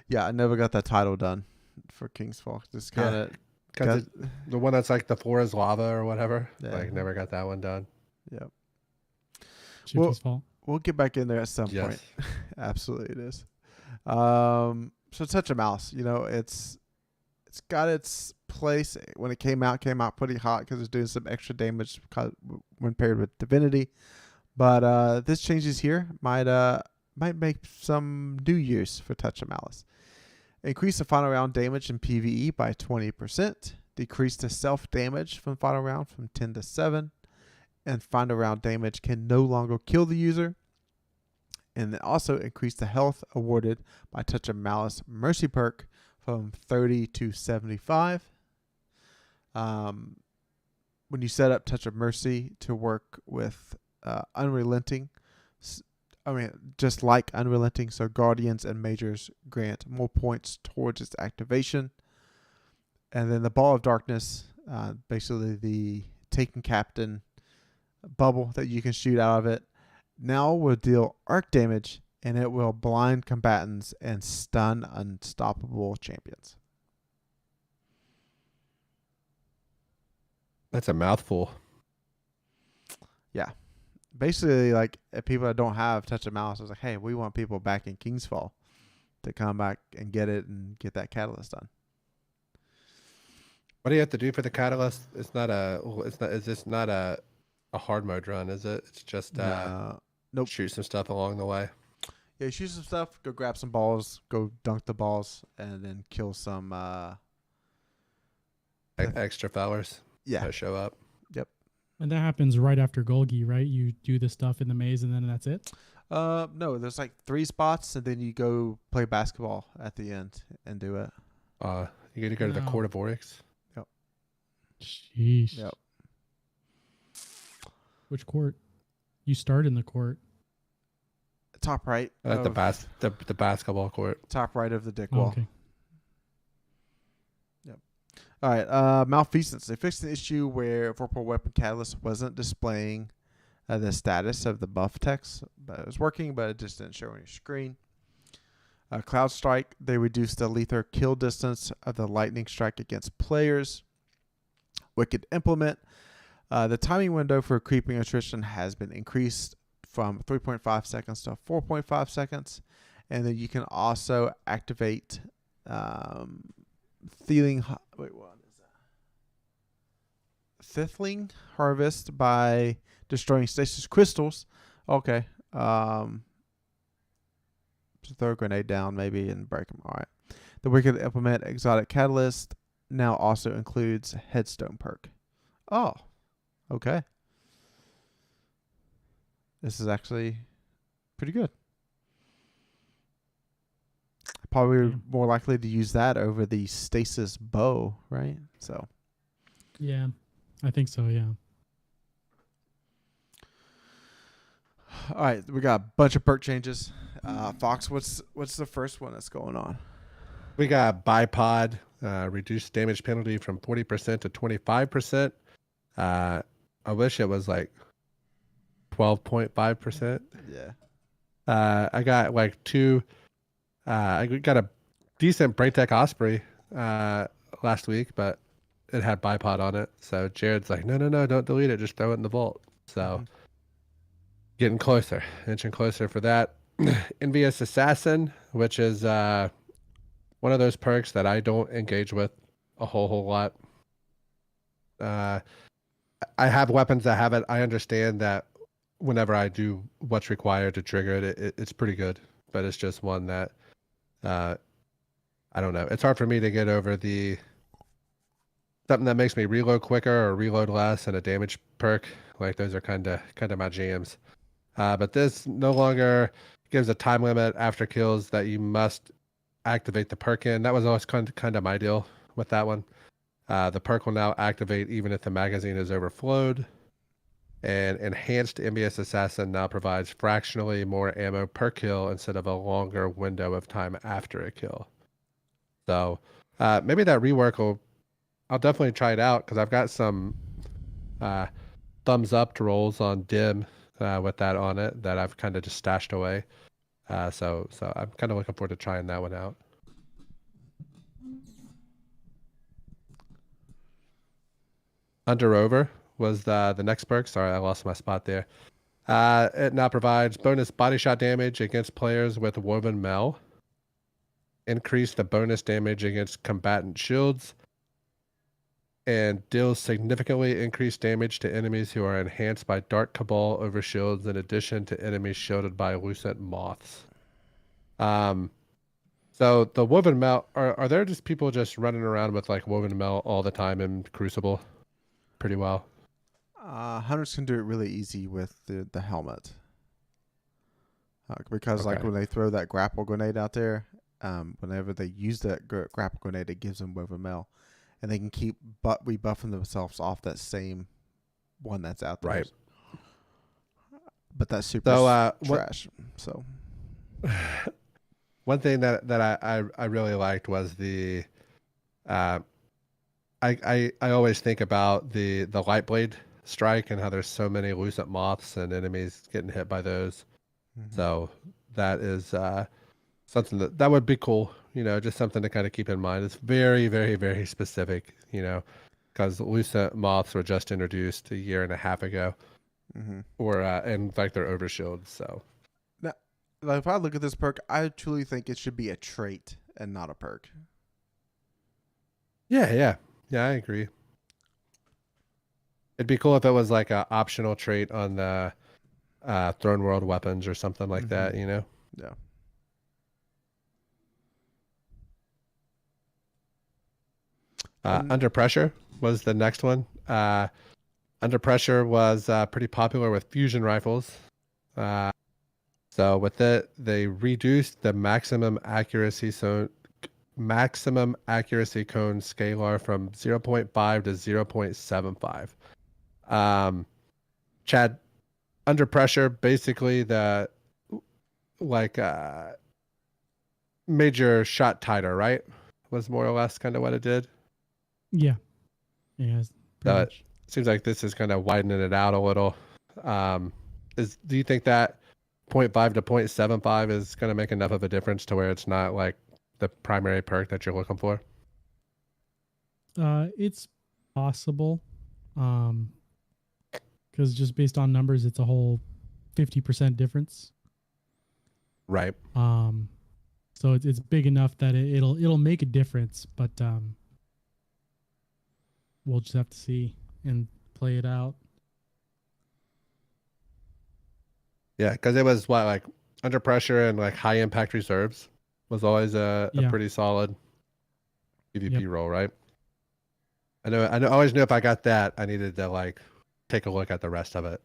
Yeah, I never got that title done for King's Fall. Just kind of because the one that's like the floor is lava or whatever. Yeah. Like never got that one done. Yep. Shifty's fault. We'll get back in there at some point. Absolutely, it is. So Touch of Malice, it's got its place. When it came out pretty hot because it's doing some extra damage when paired with Divinity. But this changes here might make some new use for Touch of Malice. Increase the final round damage in PvE by 20%. Decrease the self damage from final round from 10 to 7. And final round damage can no longer kill the user. And then also increase the health awarded by Touch of Malice Mercy perk from 30 to 75. When you set up Touch of Mercy to work with Unrelenting, just like Unrelenting, so Guardians and Majors grant more points towards its activation. And then the Ball of Darkness, basically the Taken Captain bubble that you can shoot out of it, now will deal arc damage, and it will blind combatants and stun unstoppable champions. That's a mouthful. Yeah. Basically, like, if people that don't have Touch of Malice, it's like, hey, we want people back in King's Fall to come back and get it and get that catalyst done. What do you have to do for the catalyst? Is this not a hard mode run, is it? It's just nope. Shoot some stuff along the way. Yeah, shoot some stuff, go grab some balls, go dunk the balls, and then kill some extra fellers. Yeah. That show up. Yep. And that happens right after Golgi, right? You do the stuff in the maze and then that's it? No, there's like 3 spots, and then you go play basketball at the end and do it. You got to go to the Court of Oryx. Yep. Sheesh. Yep. Which court? You start in the court. Top right. At the basketball court. Top right of the dick wall. Okay. Yep. All right. Malfeasance. They fixed the issue where Vorpal Weapon Catalyst wasn't displaying the status of the buff text, but it was working, but it just didn't show on your screen. Cloud Strike. They reduced the lethal kill distance of the lightning strike against players. Wicked Implement. The timing window for creeping attrition has been increased from 3.5 seconds to 4.5 seconds. And then you can also activate Thithling Harvest by destroying stasis crystals. Okay. So throw a grenade down maybe and break them. All right. The Wicked Implement Exotic Catalyst now also includes Headstone perk. Oh. Okay. This is actually pretty good. probably Yeah. more likely to use that over the stasis bow, right? So Yeah, I think so. Yeah. all right, we got a bunch of perk changes. Fox, what's the first one that's going on? We got bipod, reduced damage penalty from 40% to 25%. I wish it was like 12.5%. Yeah. I got like two. I got a decent Brain Tech Osprey last week, but it had bipod on it. So Jared's like, no, don't delete it. Just throw it in the vault. So getting closer, inching closer for that. Envious Assassin, which is one of those perks that I don't engage with a whole lot. I have weapons that have it. I understand that whenever I do what's required to trigger it, it's pretty good. But it's just one that I don't know. It's hard for me to get over the something that makes me reload quicker or reload less and a damage perk. Like those are kind of my jams. But this no longer gives a time limit after kills that you must activate the perk in. That was always kind of my deal with that one. The perk will now activate even if the magazine is overflowed. And Enhanced Envious Assassin now provides fractionally more ammo per kill instead of a longer window of time after a kill. So maybe that rework I'll definitely try it out because I've got some thumbs up rolls on dim with that on it that I've kind of just stashed away. So I'm kind of looking forward to trying that one out. Under Over was the next perk. Sorry, I lost my spot there. It now provides bonus body shot damage against players with woven mail. Increase the bonus damage against combatant shields. And deals significantly increased damage to enemies who are enhanced by Dark Cabal over shields in addition to enemies shielded by Lucent Moths. So the woven mail, are there just people just running around with like woven mail all the time in Crucible? Pretty well. Hunters can do it really easy with the helmet. Because like Okay. when they throw that grapple grenade out there, whenever they use that grapple grenade, it gives them woven mail. And they can keep rebuffing themselves off that same one that's out there. Right. But that's super trash. So one thing that I really liked was the I always think about the light blade strike and how there's so many Lucent Moths and enemies getting hit by those. So that is something that would be cool, just something to kind of keep in mind. It's very, very, very specific, because Lucent Moths were just introduced a year and a half ago, or and like they're overshielded. So now, like, if I look at this perk, I truly think it should be a trait and not a perk. Yeah, I agree. It'd be cool if it was like an optional trait on the Throne World weapons or something like that, Yeah. Under Pressure was the next one. Under Pressure was pretty popular with fusion rifles. So with it, they reduced the maximum accuracy cone scalar from 0.5 to 0.75. Chad, Under Pressure, basically the major shot tighter, right? Was more or less kind of what it did. Yeah. Yeah. So it seems like this is kind of widening it out a little. Do you think that 0.5 to 0.75 is going to make enough of a difference to where it's not like the primary perk that you're looking for? It's possible. Because just based on numbers, it's a whole 50% difference. Right. So it's big enough that it'll make a difference, but we'll just have to see and play it out. Yeah, because it was like Under Pressure and like high impact reserves was always a pretty solid PvP role, right? I always knew if I got that, I needed to like take a look at the rest of it,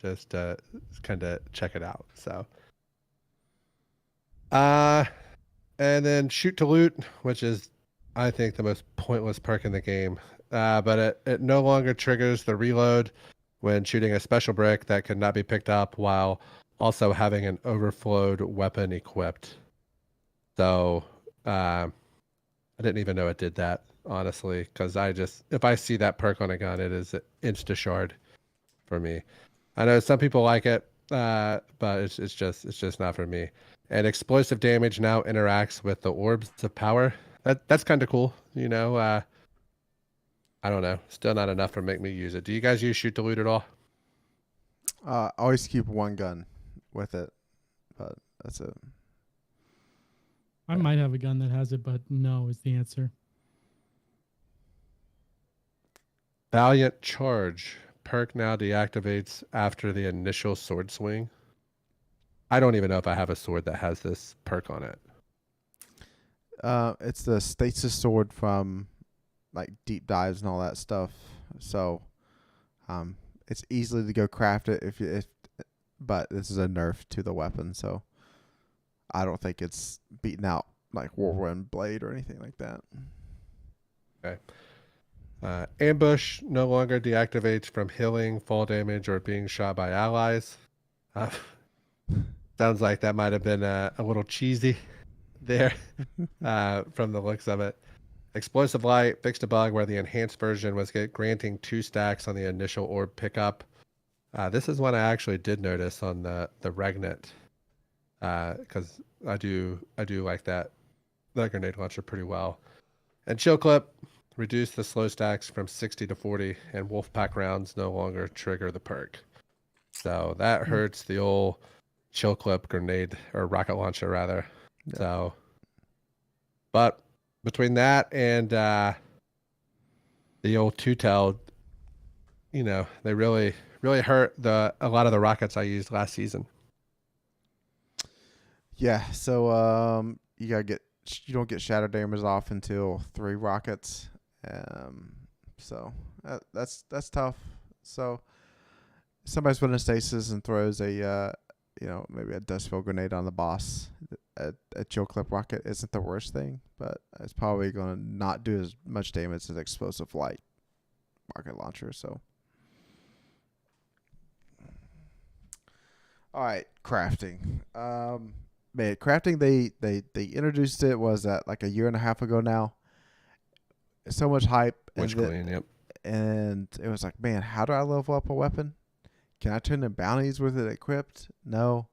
just to kind of check it out. So, And then shoot to loot, which is, I think, the most pointless perk in the game. But it no longer triggers the reload when shooting a special brick that could not be picked up while also having an overflowed weapon equipped. So I didn't even know it did that, honestly, because if I see that perk on a gun, it is insta shard for me. I know some people like it, but it's just not for me. And explosive damage now interacts with the orbs of power. That's kind of cool, you know. I don't know, still not enough to make me use it. Do you guys use shoot to loot at all? Always keep one gun with it, but that's it. I might have a gun that has it, but no is the answer. Valiant Charge perk now deactivates after the initial sword swing. I don't even know if I have a sword that has this perk on it. It's the stasis sword from like deep dives and all that stuff. So, it's easily to go craft it but this is a nerf to the weapon, so I don't think it's beating out like Whirlwind Blade or anything like that. Okay. Ambush no longer deactivates from healing, fall damage, or being shot by allies. Sounds like that might have been a little cheesy there from the looks of it. Explosive Light fixed a bug where the enhanced version was granting 2 stacks on the initial orb pickup. This is one I actually did notice on the Regnet, because I do like that grenade launcher pretty well. And Chill Clip reduced the slow stacks from 60 to 40, and Wolfpack rounds no longer trigger the perk. So that hurts the old Chill Clip grenade, or rocket launcher rather. Yeah. So, but between that and the old two-tailed, you know, they really hurt a lot of the rockets I used last season. Yeah, so you don't get shadow damage off until 3 rockets. So that's tough. So if somebody's putting a stasis and throws a maybe a dustfield grenade on the boss. A chill clip rocket isn't the worst thing, but it's probably going to not do as much damage as explosive light rocket launcher. So, all right, crafting. Man, crafting. They introduced it was that like a year and a half ago now. So much hype. Witch Queen, yep. And it was like, man, how do I level up a weapon? Can I turn in bounties with it equipped? No.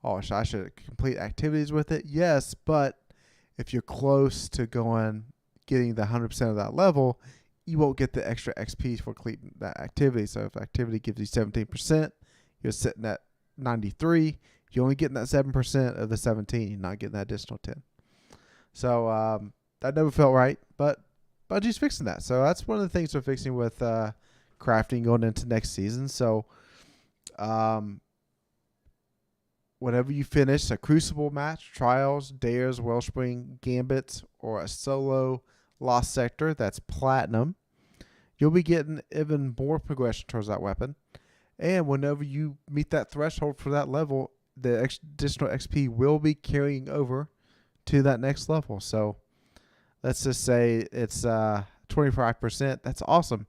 Oh, I should complete activities with it? Yes, but if you're close to getting the 100% of that level, you won't get the extra XP for completing that activity. So if activity gives you 17%, you're sitting at 93. You're only getting that 7% of the 17. You're not getting that additional 10. So that never felt right, but Bungie's fixing that. So that's one of the things we're fixing with crafting going into next season. So whenever you finish a Crucible match, Trials, Dares, Wellspring, Gambits, or a solo Lost Sector that's Platinum, you'll be getting even more progression towards that weapon. And whenever you meet that threshold for that level, the additional XP will be carrying over to that next level. So let's just say it's 25%. That's awesome.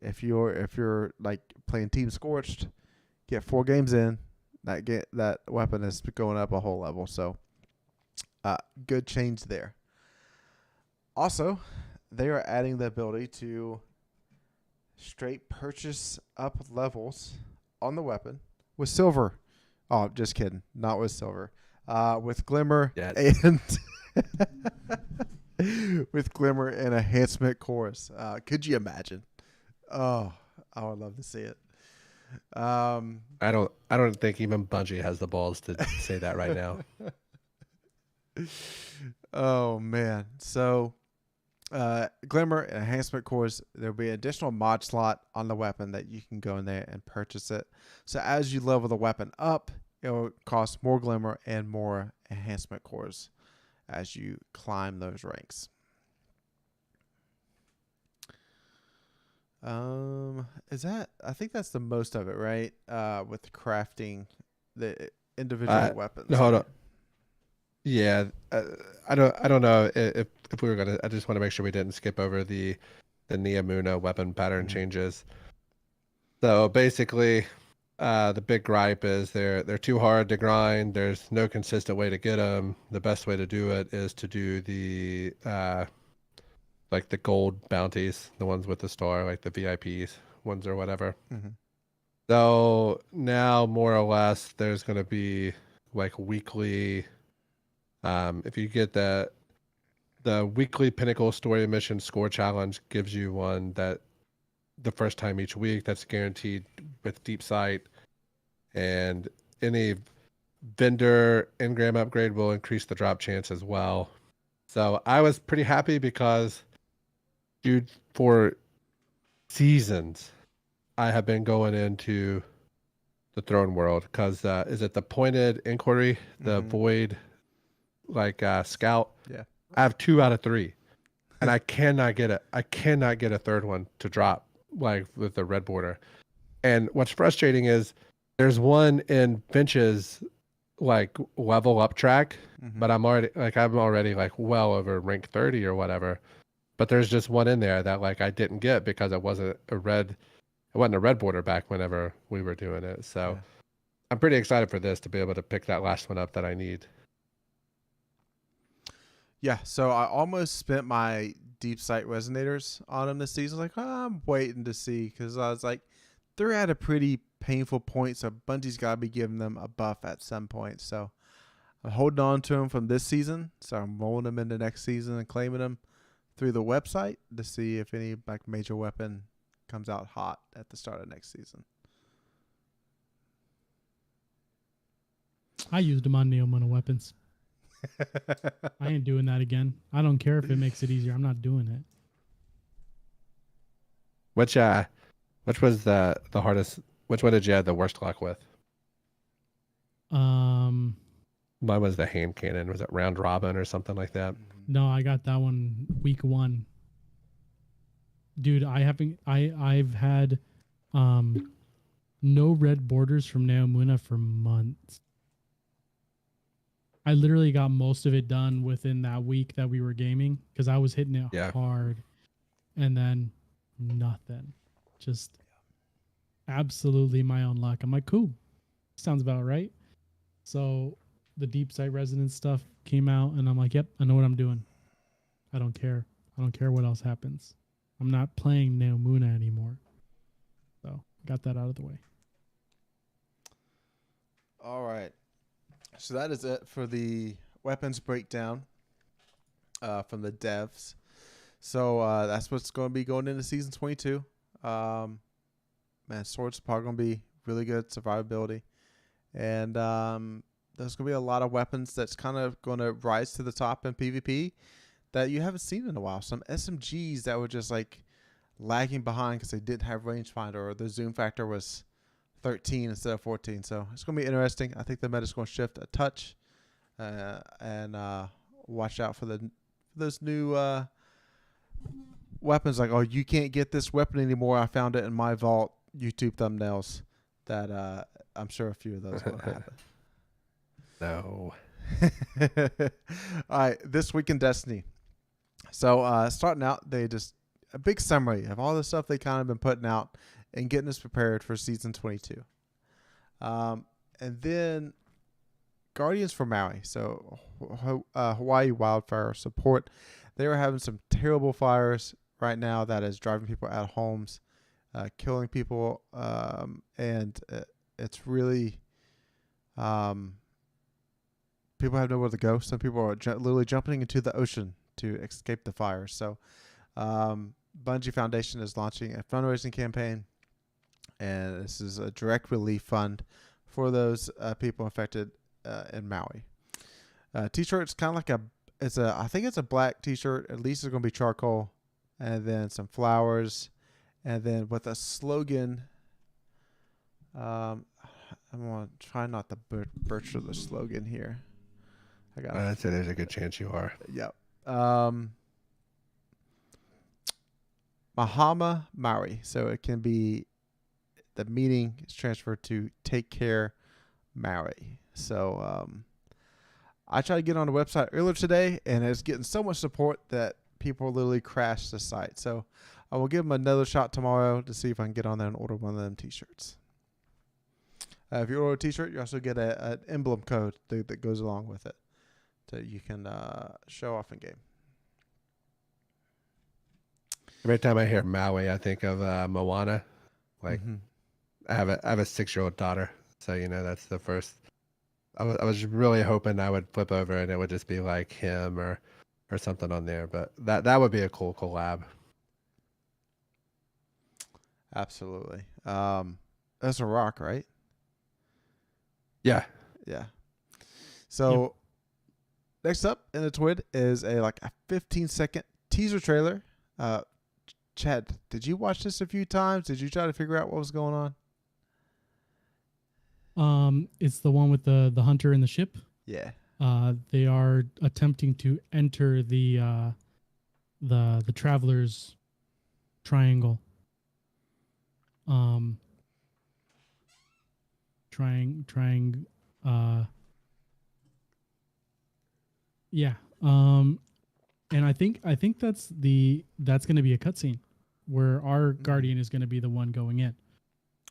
If you're like playing Team Scorched, get 4 games in, that weapon is going up a whole level. So good change there. Also, they are adding the ability to straight purchase up levels on the weapon with silver. Oh, just kidding. Not with silver. With Glimmer and with Glimmer and enhancement cores. Could you imagine? Oh, I would love to see it. I don't think even Bungie has the balls to say that right now. Oh man. So Glimmer and enhancement cores, there'll be an additional mod slot on the weapon that you can go in there and purchase it. So as you level the weapon up, it will cost more Glimmer and more enhancement cores as you climb those ranks. I think that's the most of it, right? With crafting the individual weapons. No, hold on. Yeah, I don't know if we were gonna. I just want to make sure we didn't skip over the Neomuna weapon pattern changes. So basically, the big gripe is they're too hard to grind. There's no consistent way to get them. The best way to do it is to do the like the gold bounties, the ones with the star, like the VIPs ones or whatever. Mm-hmm. So now more or less there's going to be like weekly, if you get the weekly pinnacle story mission score challenge gives you one that the first time each week that's guaranteed with deep sight, and any vendor engram upgrade will increase the drop chance as well. So I was pretty happy because, dude, for seasons I have been going into the throne world because is it the pointed inquiry, the void like scout? Yeah, I have 2 out of 3, and I cannot get it. I cannot get a third one to drop like with the red border. And what's frustrating is there's one in Finch's like level up track, but I'm already like well over rank 30 or whatever. But there's just one in there that like I didn't get because it wasn't a red border back whenever we were doing it. So yeah. I'm pretty excited for this to be able to pick that last one up that I need. Yeah, so I almost spent my deep sight resonators on them this season. Like, I'm waiting to see because I was like, they're at a pretty painful point, so Bungie's got to be giving them a buff at some point. So I'm holding on to them from this season. So I'm rolling them into next season and claiming them through the website to see if any like major weapon comes out hot at the start of next season. I used them on Neomuna weapons. I ain't doing that again. I don't care if it makes it easier. I'm not doing it. Which was the hardest? Which one did you have the worst luck with? Mine was the hand cannon. Was it round robin or something like that? No, I got that one week 1. Dude, I've had no red borders from Neomuna for months. I literally got most of it done within that week that we were gaming because I was hitting it hard, and then nothing. Just absolutely my own luck. I'm like, cool. Sounds about right. So the deep sight resonance stuff came out, and I'm like, yep, I know what I'm doing. I don't care. I don't care what else happens. I'm not playing Neomuna anymore. So got that out of the way. All right. So that is it for the weapons breakdown from the devs. So that's what's going to be going into season 22. Man, swords are probably going to be really good survivability. And there's going to be a lot of weapons that's kind of going to rise to the top in PvP that you haven't seen in a while. Some SMGs that were just like lagging behind because they didn't have rangefinder, or the zoom factor was 13 instead of 14. So it's going to be interesting. I think the meta's going to shift a touch, and watch out for those new weapons. Like, oh, you can't get this weapon anymore. I found it in my vault. YouTube thumbnails that I'm sure a few of those will happen. No. All right, this week in Destiny. So starting out, they just a big summary of all the stuff they kind of been putting out and getting us prepared for season 22. And then Guardians for Maui. So Hawaii wildfire support. They are having some terrible fires right now that is driving people out of homes, killing people, and it's really people have nowhere to go. Some people are literally jumping into the ocean to escape the fire. So Bungie Foundation is launching a fundraising campaign, and this is a direct relief fund for those people affected in Maui. T-shirt's kind of like I think it's a black T-shirt. At least it's going to be charcoal, and then some flowers, and then with a slogan. I'm going to try not to butcher the slogan here. I got. I'd say there's a good chance you are. Yep. Mahama Maui. So it can be, the meaning is transferred to take care Maui. So I tried to get on the website earlier today, and it's getting so much support that people literally crash the site. So I will give them another shot tomorrow to see if I can get on there and order one of them T-shirts. If you order a T-shirt, you also get an emblem code that goes along with it that you can show off in game. Every time I hear Maui, I think of Moana. Like, I have a 6-year-old daughter, so that's the first. I was really hoping I would flip over and it would just be like him or something on there, but that would be a cool collab. Absolutely. That's a rock, right? Yeah. Yeah. So next up in the TWID is a 15-second teaser trailer. Chad, did you watch this a few times? Did you try to figure out what was going on? It's the one with the hunter and the ship. Yeah. They are attempting to enter the traveler's triangle. And I think that's going to be a cutscene where our guardian is going to be the one going in.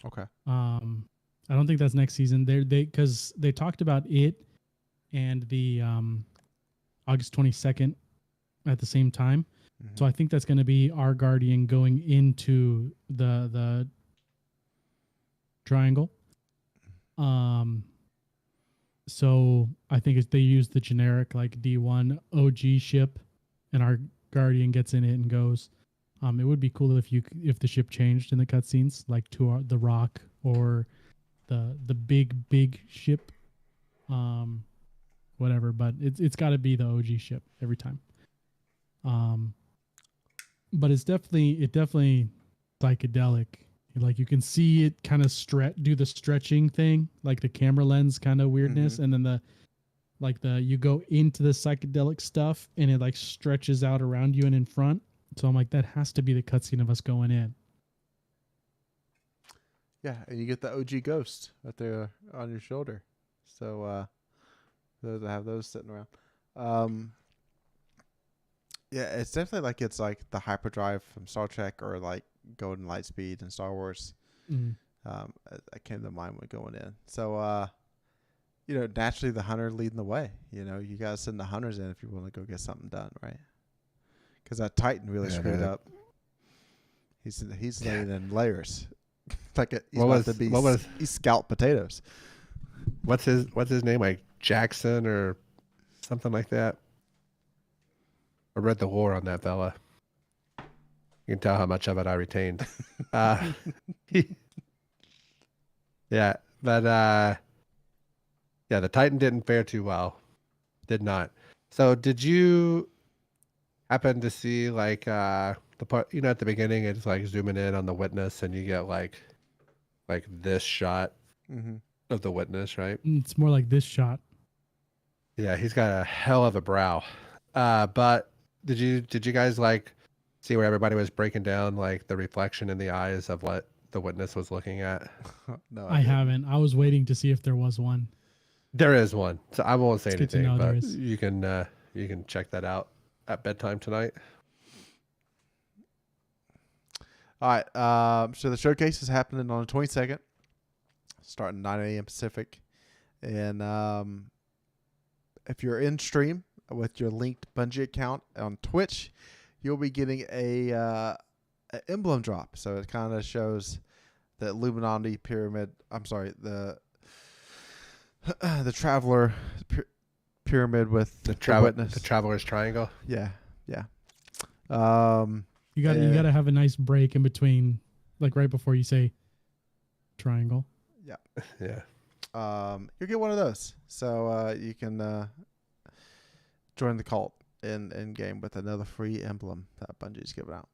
Okay. I don't think that's next season. Because they talked about it and the August 22nd at the same time. Mm-hmm. So I think that's going to be our guardian going into the triangle. So I think they use the generic D1 OG ship, and our guardian gets in it and goes. It would be cool if the ship changed in the cutscenes, to the Rock or the big ship, whatever. But it's got to be the OG ship every time. But it's definitely psychedelic. You can see it kind of do the stretching thing, the camera lens kind of weirdness, and then you go into the psychedelic stuff and it stretches out around you and in front. So I'm that has to be the cutscene of us going in. Yeah, and you get the OG ghost right there on your shoulder. So those I have those sitting around. Yeah, it's definitely it's the hyperdrive from Star Trek or Golden Lightspeed in Star Wars. That came to mind when going in. So naturally the hunter leading the way. You gotta send the hunters in if you want to go get something done, right? Because that Titan really screwed up. He's laying in layers. He's scalped potatoes. What's his name? Jackson or something like that. I read the lore on that fella. You can tell how much of it I retained. Yeah, but the Titan didn't fare too well. Did not. So did you happen to see the part at the beginning it's zooming in on the witness and you get this shot of the witness, right? It's more like this shot. Yeah, he's got a hell of a brow. But did you guys see where everybody was breaking down the reflection in the eyes of what the witness was looking at? No, I haven't. I was waiting to see if there was one. There is one, so I won't say it's anything. But you can check that out at bedtime tonight. All right. So the showcase is happening on the 22nd, starting 9 a.m. Pacific, and if you're in stream with your linked Bungie account on Twitch, you'll be getting a emblem drop. So it kind of shows the Illuminati pyramid. I'm sorry, the Traveler pyramid with the witness. The Traveler's Triangle. Yeah. You gotta have a nice break in between, right before you say triangle. Yeah. Yeah. You'll get one of those, so you can join the cult in game with another free emblem that Bungie's giving out.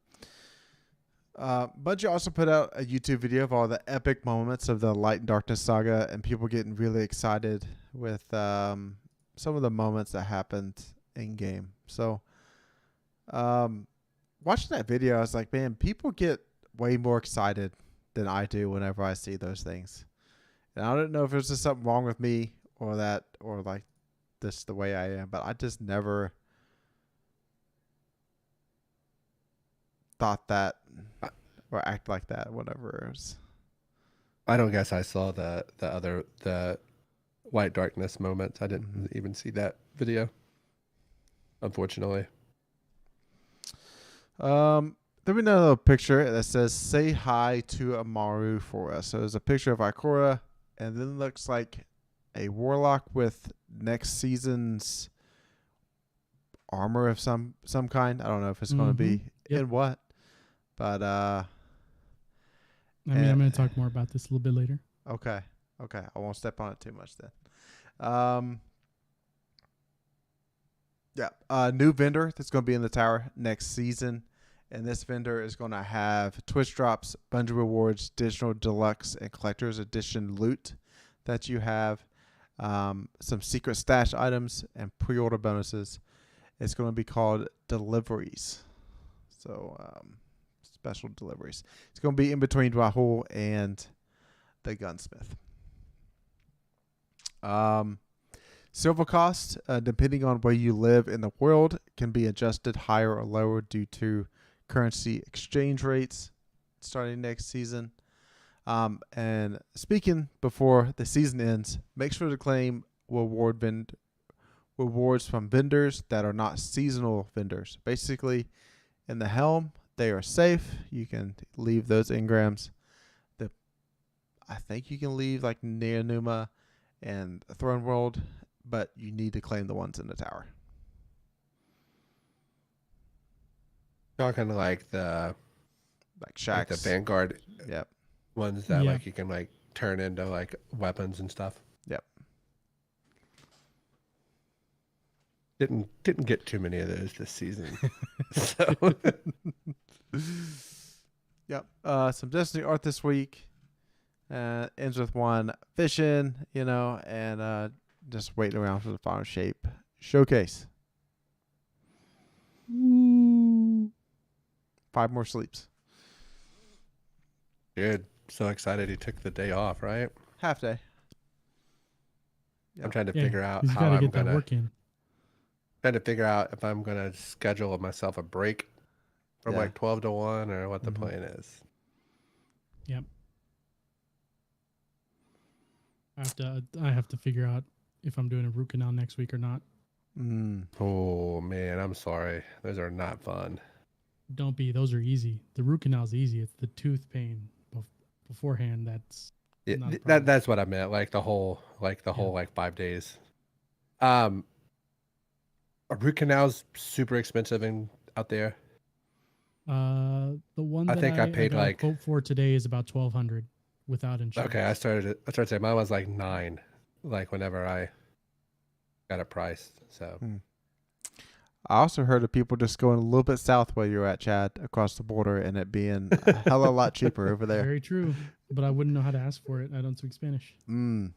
Bungie also put out a YouTube video of all the epic moments of the Light and Darkness saga, and people getting really excited with some of the moments that happened in game. So, watching that video, I was like, man, people get way more excited than I do whenever I see those things. And I don't know if there's just something wrong with me or the this the way I am, but I just never thought that or act like that, whatever it was. I don't guess I saw the White Darkness moment. I didn't even see that video, unfortunately. Then we know a picture that says "Say hi to Amaru for us." So there's a picture of Ikora, and then looks like a warlock with next season's armor of some kind. I don't know if it's going to be in what, but I mean, I'm going to talk more about this a little bit later. Okay. I won't step on it too much then. New vendor that's going to be in the tower next season. And this vendor is going to have Twitch drops, bundle rewards, digital deluxe, and collector's edition loot that you have. Some secret stash items and pre-order bonuses. It's going to be called deliveries. So, special deliveries. It's going to be in between Rahul and the gunsmith. Silver cost, depending on where you live in the world, can be adjusted higher or lower due to currency exchange rates starting next season. And speaking before the season ends, make sure to claim rewards from vendors that are not seasonal vendors. Basically, in the Helm, they are safe. You can leave those engrams. I think you can leave like near Numa and Throne World, but you need to claim the ones in the tower. Talking like Shacks. like the Vanguard ones that like you can like turn into like weapons and stuff. Yep. Didn't get too many of those this season. So Yep. Some Destiny art this week. Ends with one fishing, and just waiting around for the final shape showcase. 5 more sleeps. Dude, so excited he took the day off, right? Half day. I'm trying to figure out how gotta I'm get that gonna work in. trying to figure out if I'm gonna schedule myself a break from like 12 to 1 or what the plan is. Yep. I have to figure out if I'm doing a root canal next week or not. Oh man, I'm sorry. Those are not fun. Don't be. Those are easy. The root canal's easy. It's the tooth pain beforehand that's not a problem. That's what I meant. Like the whole 5 days. A root canal's super expensive out there. The one I that think I paid got like a quote for today is about $1,200 without insurance. Okay, I started saying mine was like 9, like whenever I got it priced. So I also heard of people just going a little bit south where you're at, Chad, across the border, and it being a hell of a lot cheaper over there. Very true, but I wouldn't know how to ask for it. I don't speak Spanish. I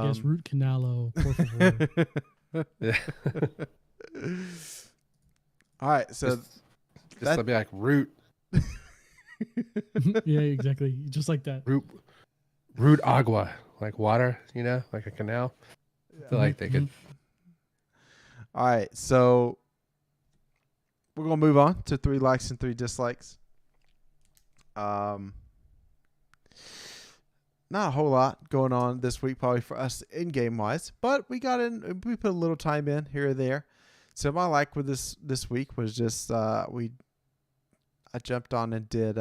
would guess root canalo, por favor. yeah. All right, so just let me like root. Yeah, exactly. Just like that. Root agua, like water, like a canal. I feel like they could. All right, so we're gonna move on to 3 likes and 3 dislikes. Not a whole lot going on this week, probably for us in game wise, but we put a little time in here or there. So my like with this week was just I jumped on and did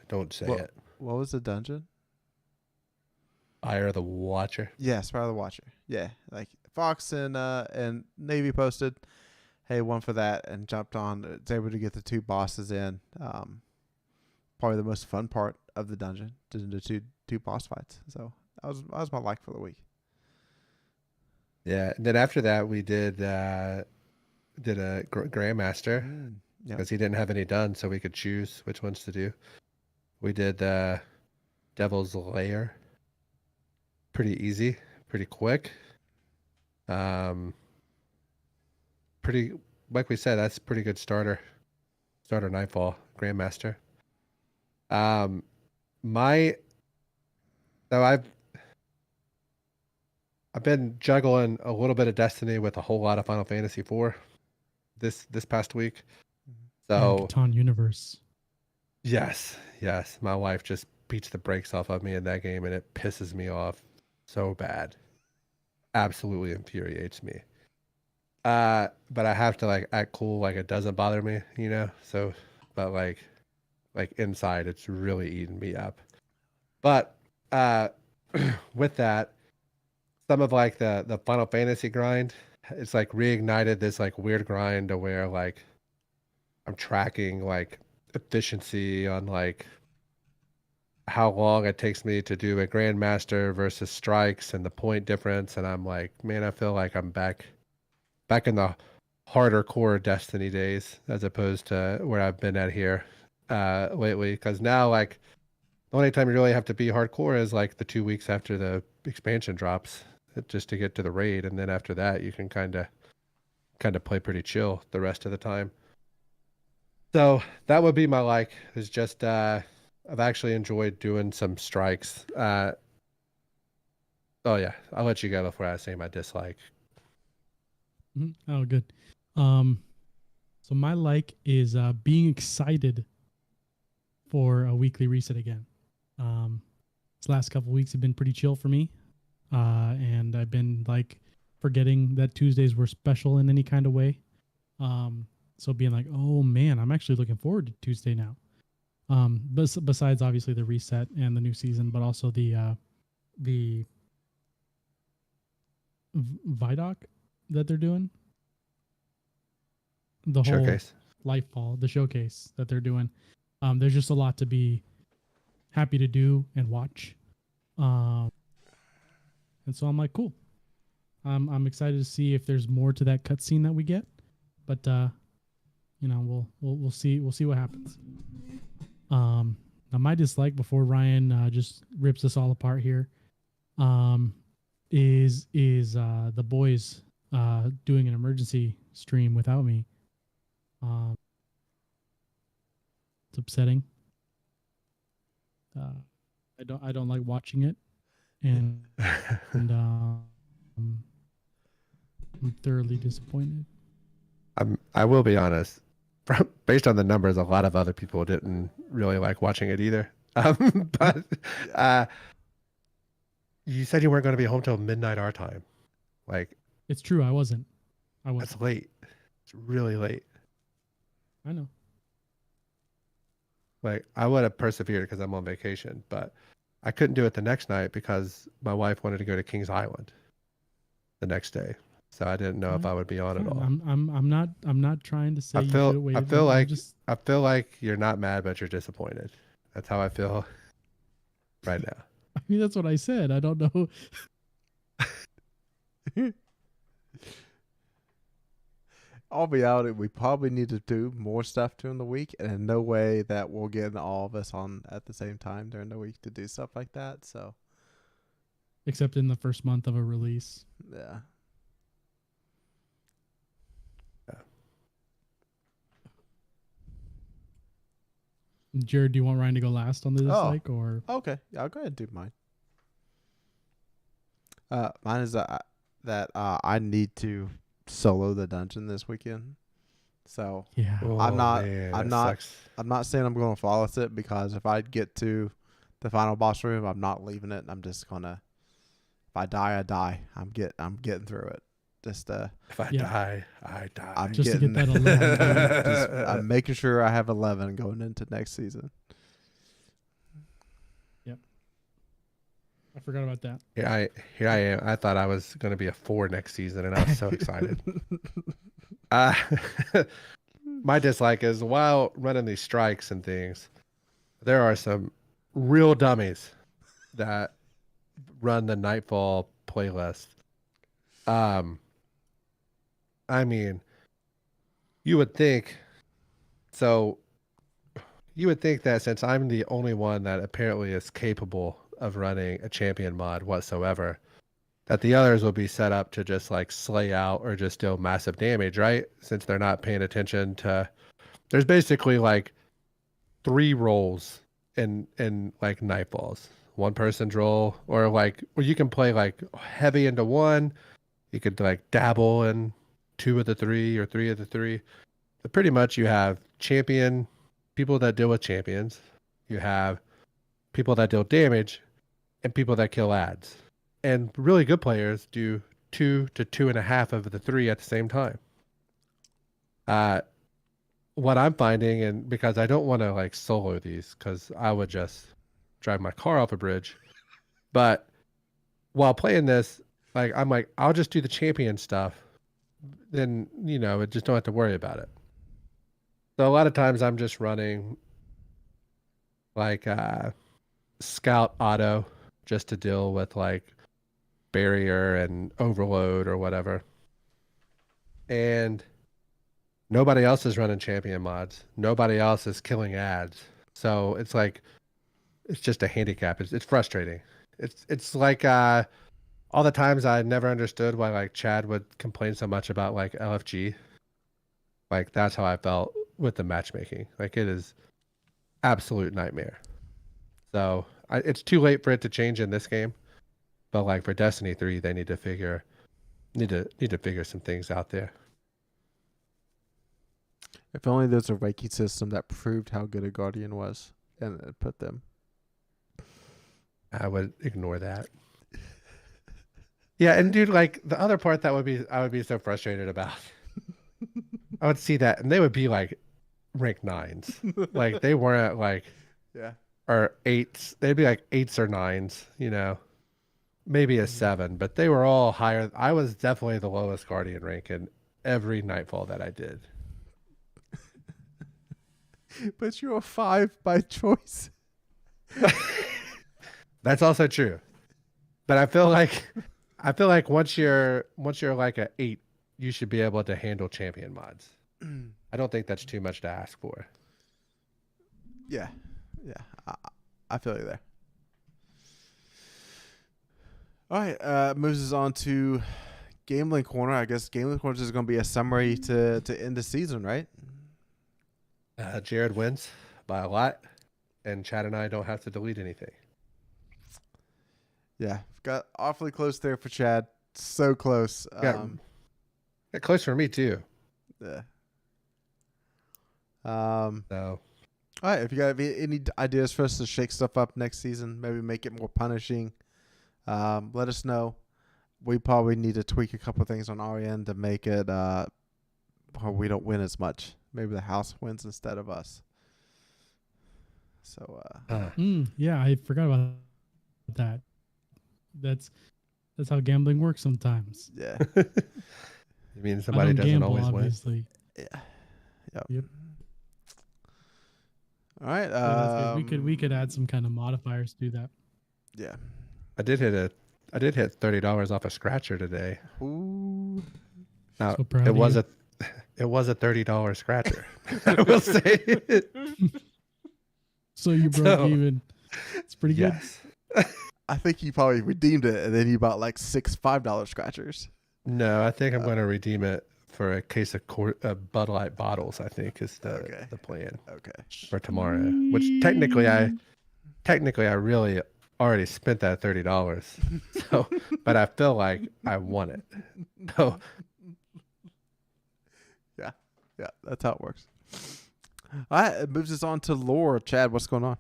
Don't say it. What was the dungeon? Ire of the Watcher. Yes, Fire of the Watcher. Yeah, like Fox and Navy posted, hey, one for that, and jumped on. Was able to get the 2 bosses in. Probably the most fun part of the dungeon, did the two boss fights. So that was my like for the week. Yeah, and then after that we did a Grandmaster because he didn't have any done, so we could choose which ones to do. We did Devil's Lair. Pretty easy, pretty quick. Pretty, like we said, that's pretty good starter Nightfall Grandmaster. That So I've been juggling a little bit of Destiny with a whole lot of Final Fantasy IV this past week. And So Catan Universe. yes, my wife just beats the brakes off of me in that game, and it pisses me off so bad. Absolutely infuriates me. But I have to like act cool, like it doesn't bother me, you know. So, but like inside, it's really eating me up. But with that, some of like the Final Fantasy grind, it's like reignited this like weird grind to where like I'm tracking like efficiency on like how long it takes me to do a Grandmaster versus strikes and the point difference, and I'm like, man, I feel like I'm back in the harder core Destiny days as opposed to where I've been at here lately. Because now like the only time you really have to be hardcore is like the 2 weeks after the expansion drops, just to get to the raid, and then after that you can kind of play pretty chill the rest of the time. So that would be my like, is just I've actually enjoyed doing some strikes. Oh yeah, I'll let you go before I say my dislike. Oh, good. So my like is being excited for a weekly reset again. This last couple weeks have been pretty chill for me, and I've been like forgetting that Tuesdays were special in any kind of way. So being like, oh man, I'm actually looking forward to Tuesday now. Besides obviously the reset and the new season, but also the Vidoc that they're doing, the Showcase. whole Lifeball, the showcase that they're doing. There's just a lot to be happy to do and watch. And so I'm like, cool. I'm excited to see if there's more to that cutscene that we get, but you know, we'll see what happens. Now my dislike, before Ryan just rips us all apart here, is the boys doing an emergency stream without me. It's upsetting. I don't like watching it, and I'm thoroughly disappointed. I will be honest. Based on the numbers, a lot of other people didn't really like watching it either. But you said you weren't going to be home till midnight our time. Like, It's true. I wasn't. that's late. It's really late. I know. Like, I would have persevered because I'm on vacation, but I couldn't do it the next night because my wife wanted to go to Kings Island the next day. So I didn't know if I would be on at all. I'm not trying to say I feel you I should feel wait. like I feel like you're not mad, but you're disappointed. That's how I feel right now. I mean, that's what I said. I don't know. I'll be out. We probably need to do more stuff during the week, and in no way that we'll get all of us on at the same time during the week to do stuff like that. So, Except in the first month of a release. yeah. Jared, do you want Ryan to go last on the dislike, or Okay, yeah, I'll go ahead and do mine. Mine is that I need to solo the dungeon this weekend. So yeah? I'm not Sucks. I'm not saying I'm going to flawless it, because if I get to the final boss room, I'm not leaving it. I'm just gonna, if I die, I die. I'm getting through it. Just If I die, I die. I'm Just to get getting that 11. I'm making sure I have 11 going into next season. I forgot about that. Here I am. I thought I was going to be a 4 next season, and I was so excited. My dislike is, while running these strikes and things, there are some real dummies that run the Nightfall playlist. I mean, you would think that since I'm the only one that apparently is capable of running a champion mod whatsoever, that the others will be set up to just like slay out or just deal massive damage, right? Since they're not paying attention to, there's basically like 3 roles in like Nightfalls. one person droll, or you can play like heavy into one. You could like dabble in 2 of the 3 or 3 of the 3. But pretty much you have champion people that deal with champions. You have people that deal damage and people that kill ads. And really good players do 2 to 2.5 of the 3 at the same time. What I'm finding, and because I don't want to like solo these because I would just drive my car off a bridge. But while playing this, like I'm like, I'll just do the champion stuff. Then, I just don't have to worry about it. So a lot of times I'm just running like scout auto just to deal with like barrier and overload or whatever. And nobody else is running champion mods. Nobody else is killing ads. So it's like, it's just a handicap. It's frustrating. It's like all the times I never understood why like Chad would complain so much about like LFG. Like that's how I felt with the matchmaking. Like it is absolute nightmare. So it's too late for it to change in this game. But like for Destiny 3, they need to figure some things out there. If only there's a Reiki system that proved how good a Guardian was and it put them. I would ignore that. Yeah, and dude, like the other part that I would be so frustrated about. I would see that and they would be like rank 9s. Like they weren't like or 8s. They'd be like 8s or 9s, maybe a 7, but they were all higher. I was definitely the lowest Guardian rank in every Nightfall that I did. But you're a 5 by choice. That's also true. But I feel like once you're like a 8, you should be able to handle champion mods. I don't think that's too much to ask for. Yeah. I feel you there. All right, moves us on to Gambling Corner. I guess Gambling Corner is going to be a summary to end the season, right? Jared wins by a lot, and Chad and I don't have to delete anything. Yeah, got awfully close there for Chad. So close. Yeah, close for me too. Yeah. So, all right. If you got any ideas for us to shake stuff up next season, maybe make it more punishing, let us know. We probably need to tweak a couple things on our end to make it where we don't win as much. Maybe the house wins instead of us. So yeah, I forgot about that. That's how gambling works sometimes. yeah. You mean somebody doesn't gamble, always obviously. Yeah. Yep. All right. Yeah, we could add some kind of modifiers to that. Yeah. I did hit $30 off a scratcher today. Ooh. Now, So proud it of was you. it was a $30 scratcher. I will say. So you broke even. It's pretty good. Yes. I think you probably redeemed it, and then you bought like 6 $5 scratchers. No, I think I'm going to redeem it for a case of Bud Light bottles. I think is the plan. Okay. For tomorrow, which technically I really already spent that $30. So, but I feel like I won it. So, Yeah, that's how it works. All right, it moves us on to lore. Chad, what's going on?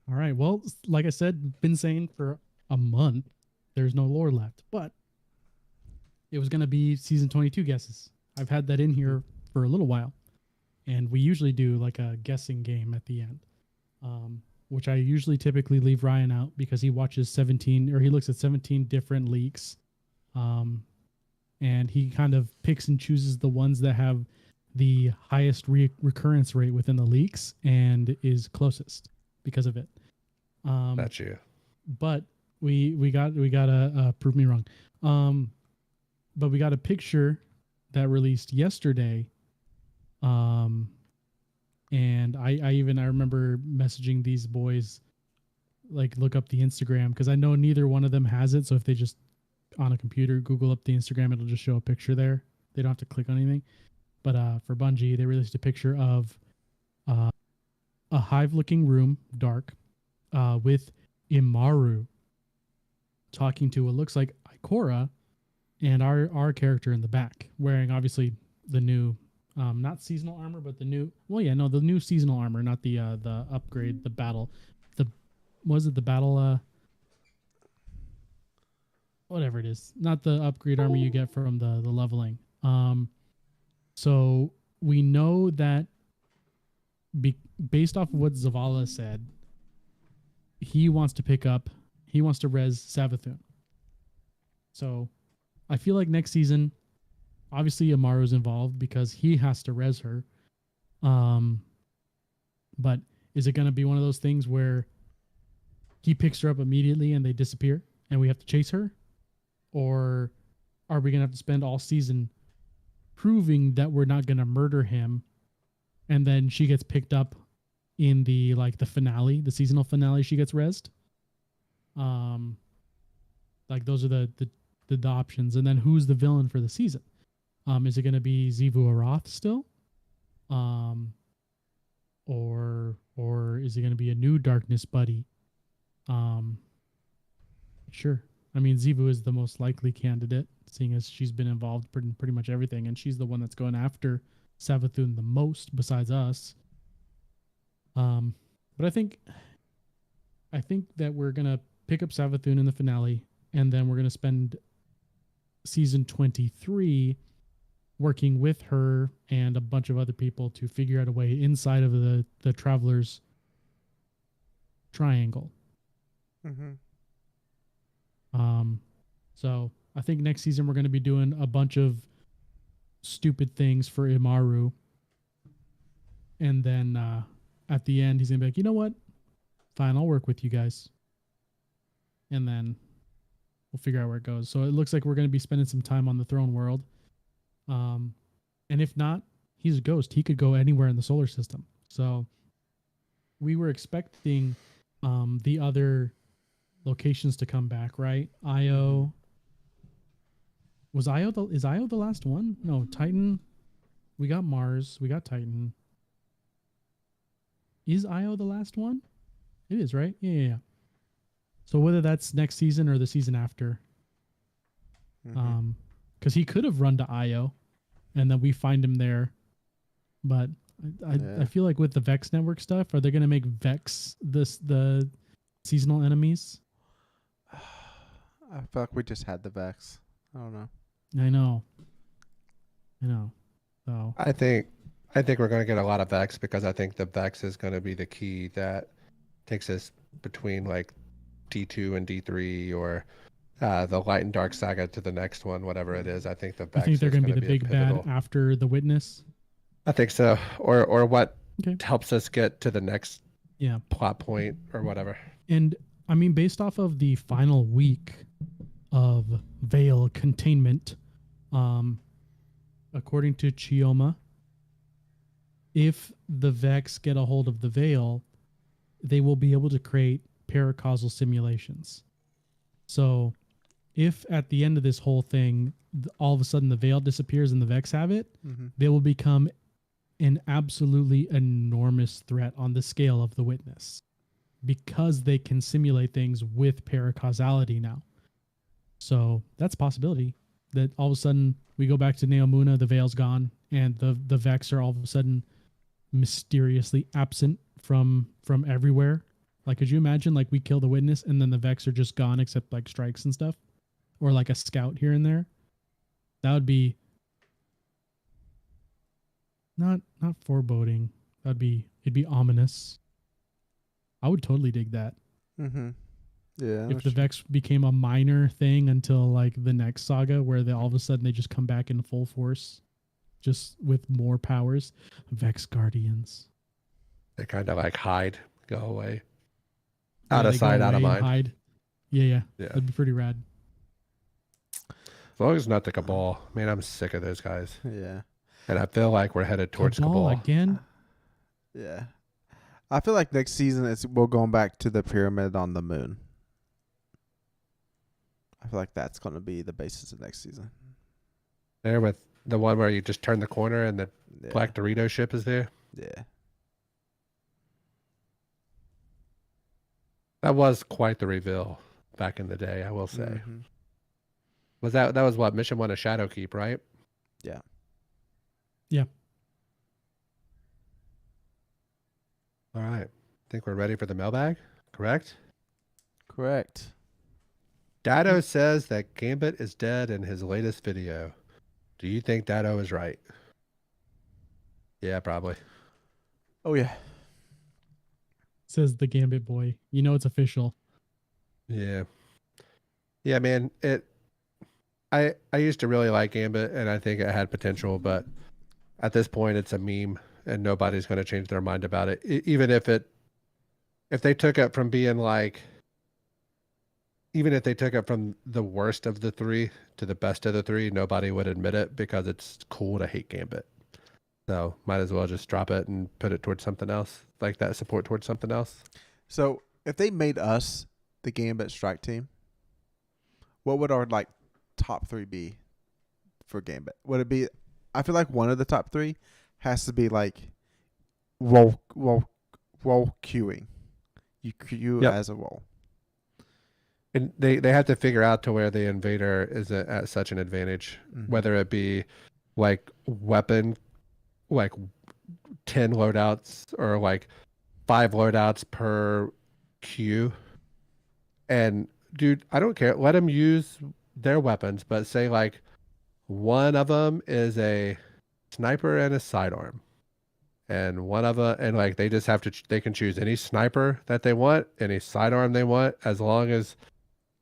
All right. Well, like I said, been saying for a month, there's no lore left, but it was going to be season 22 guesses. I've had that in here for a little while, and we usually do like a guessing game at the end, which I usually typically leave Ryan out because he watches 17 or he looks at 17 different leaks. And he kind of picks and chooses the ones that have the highest recurrence rate within the leaks and is closest because of it. that's you. But we got a prove me wrong. But we got a picture that released yesterday. And I remember messaging these boys, like look up the Instagram because I know neither one of them has it. So if they just on a computer, Google up the Instagram, it'll just show a picture there. They don't have to click on anything. But for Bungie, they released a picture of a hive-looking room, dark, with Imaru talking to what looks like Ikora and our character in the back, wearing obviously the new, not seasonal armor, but the new seasonal armor, not the upgrade, the battle, the battle, whatever it is, not the upgrade armor you get from the leveling. So we know that based off of what Zavala said, he wants to res Savathun. So I feel like next season, obviously Amaru's involved because he has to res her. But is it going to be one of those things where he picks her up immediately and they disappear and we have to chase her? Or are we going to have to spend all season proving that we're not going to murder him, and then she gets picked up in the finale, the seasonal finale, she gets rezzed? Those are the options. And then who's the villain for the season? Is it going to be Zivu Arath still? Or is it going to be a new darkness buddy? Sure. I mean, Zivu is the most likely candidate, seeing as she's been involved in pretty much everything, and she's the one that's going after Savathun the most, besides us. But I think that we're gonna pick up Savathun in the finale, and then we're gonna spend season 23 working with her and a bunch of other people to figure out a way inside of the Traveler's Triangle. Mm-hmm. So I think next season we're going to be doing a bunch of stupid things for Imaru. And then at the end, he's going to be like, you know what? Fine, I'll work with you guys. And then we'll figure out where it goes. So it looks like we're going to be spending some time on the throne world. And if not, he's a ghost. He could go anywhere in the solar system. So we were expecting the other locations to come back, right? Io. Is Io the last one? No, Titan. We got Mars. We got Titan. Is Io the last one? It is, right? Yeah. So whether that's next season or the season after. Because he could have run to Io, and then we find him there. But I feel like with the Vex network stuff, are they going to make Vex the seasonal enemies? I feel like we just had the Vex. I don't know. I know. So I think we're going to get a lot of Vex, because I think the Vex is going to be the key that takes us between like D2 and D3, or the Light and Dark saga to the next one, whatever it is. I think the Vex. I think they're going to be the big bad after the Witness. I think so, or what Okay. helps us get to the next Yeah. plot point or whatever. And I mean, based off of the final week of Veil containment, according to Chioma, if the Vex get a hold of the Veil, they will be able to create paracausal simulations. So if at the end of this whole thing, all of a sudden the Veil disappears and the Vex have it, they will become an absolutely enormous threat on the scale of the Witness, because they can simulate things with paracausality now. So that's a possibility, that all of a sudden we go back to Neomuna, the Veil's gone, and the Vex are all of a sudden mysteriously absent from everywhere. Like, could you imagine, like, we kill the Witness and then the Vex are just gone except like strikes and stuff, or like a scout here and there? That would be not foreboding. It'd be ominous. I would totally dig that. Yeah. If the Vex became a minor thing until like the next saga, where all of a sudden they just come back in full force, just with more powers. Vex Guardians. They kind of like hide, go away. Yeah, Out of they go sight, out of away and mind. hide. Yeah. Yeah. That'd be pretty rad. As long as it's not the Cabal. Man, I'm sick of those guys. Yeah. And I feel like we're headed towards Cabal. Again? Yeah. I feel like next season we're going back to the pyramid on the moon. I feel like that's going to be the basis of next season. There with the one where you just turn the corner and the Black Dorito ship is there. Yeah. That was quite the reveal back in the day, I will say. Mm-hmm. That was what Mission 1 of Shadowkeep, right? Yeah. Yeah. All right. Think we're ready for the mailbag, correct? Correct. Dado says that Gambit is dead in his latest video. Do you think Dado is right? Yeah, probably. Oh yeah. Says the Gambit boy. You know it's official. Yeah. Yeah, man. I used to really like Gambit, and I think it had potential, but at this point, it's a meme, and nobody's going to change their mind about it. Even if they took it from being like, even if they took it from the worst of the three to the best of the three, nobody would admit it because it's cool to hate Gambit. So might as well just drop it and put it towards something else, like that support towards something else. So if they made us the Gambit strike team, what would our like top 3 be for Gambit? Would it be? I feel like one of the top 3 has to be like roll queuing. You queue Yep. as a roll. And they have to figure out to where the invader isn't at such an advantage, whether it be like weapon, like 10 loadouts or like 5 loadouts per queue. And dude, I don't care. Let them use their weapons, but say like one of them is a sniper and a sidearm. And one of them, and like they just have to, they can choose any sniper that they want, any sidearm they want, as long as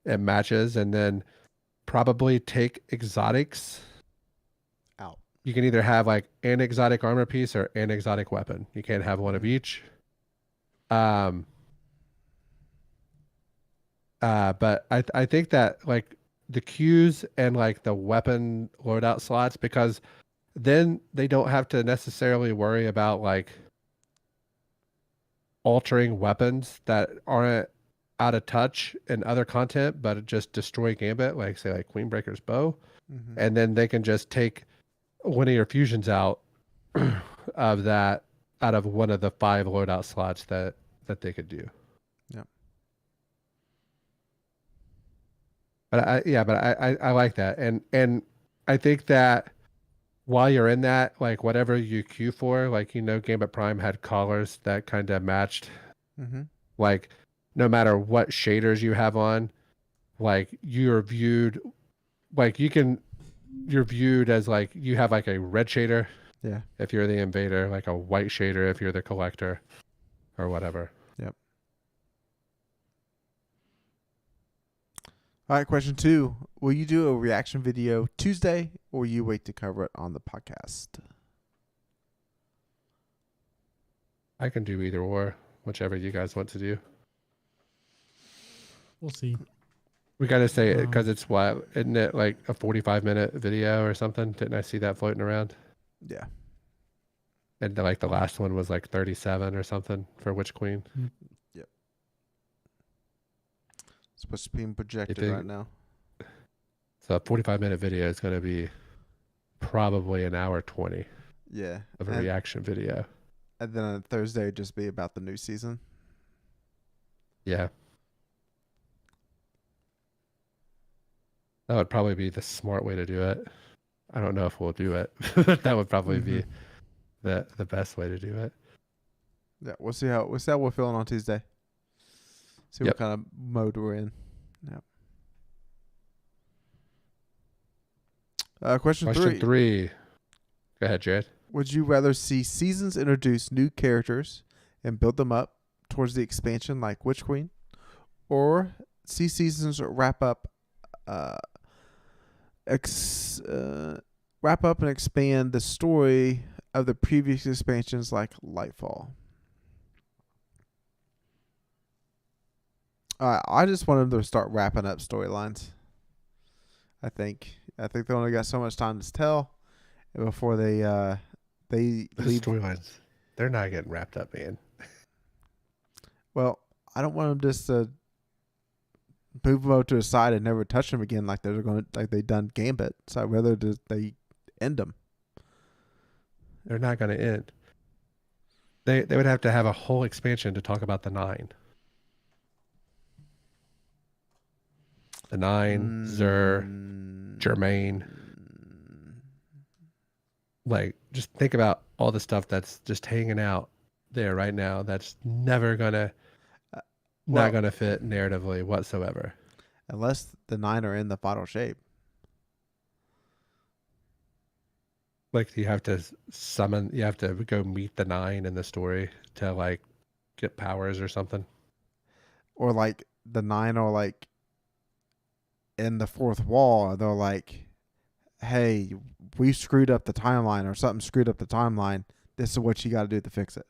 it matches, and then probably take exotics out. You can either have like an exotic armor piece or an exotic weapon. You can't have one of each. But I think that like the queues and like the weapon loadout slots, because then they don't have to necessarily worry about like altering weapons that aren't out of touch in other content, but just destroy Gambit, like say like Queenbreaker's bow. And then they can just take one of your fusions out of that, out of one of the 5 loadout slots that they could do. Yeah. But I like that. And I think that while you're in that, like whatever you queue for, like, you know, Gambit Prime had collars that kind of matched, like no matter what shaders you have on, like you're viewed, like you're viewed as like you have like a red shader. Yeah. If you're the invader, like a white shader if you're the collector or whatever. Yep. All right, question 2. Will you do a reaction video Tuesday, or you wait to cover it on the podcast? I can do either or, whichever you guys want to do. We'll see. We got to say it because it's what, isn't it like a 45-minute video or something? Didn't I see that floating around? Yeah. And like the last one was like 37 or something for Witch Queen. Yep. It's what's being projected right now. So a 45-minute video is going to be probably an hour 20. Yeah. Of a reaction video. And then on Thursday it'd just be about the new season. Yeah. That would probably be the smart way to do it. I don't know if we'll do it. That would probably be the best way to do it. Yeah, we'll see how we're feeling on Tuesday. See what kind of mode we're in. Yeah. Question 3. Go ahead, Jared. Would you rather see seasons introduce new characters and build them up towards the expansion like Witch Queen, or see seasons wrap up and expand the story of the previous expansions like Lightfall? I just want them to start wrapping up storylines. I think they only got so much time to tell before they leave. Storylines, they're not getting wrapped up, man. Well, I don't want them just to move them over to a side and never touch them again like they done Gambit. So I'd rather they end them. They're not going to end. They would have to have a whole expansion to talk about the 9. The 9, Zer, Jermaine. Like, just think about all the stuff that's just hanging out there right now. That's never gonna, not gonna fit narratively whatsoever. Unless the 9 are in the final shape. Like, you have to summon, you have to go meet the 9 in the story to like get powers or something. Or like the 9 are like in the fourth wall. They're like, hey, we screwed up the timeline, or something screwed up the timeline. This is what you got to do to fix it.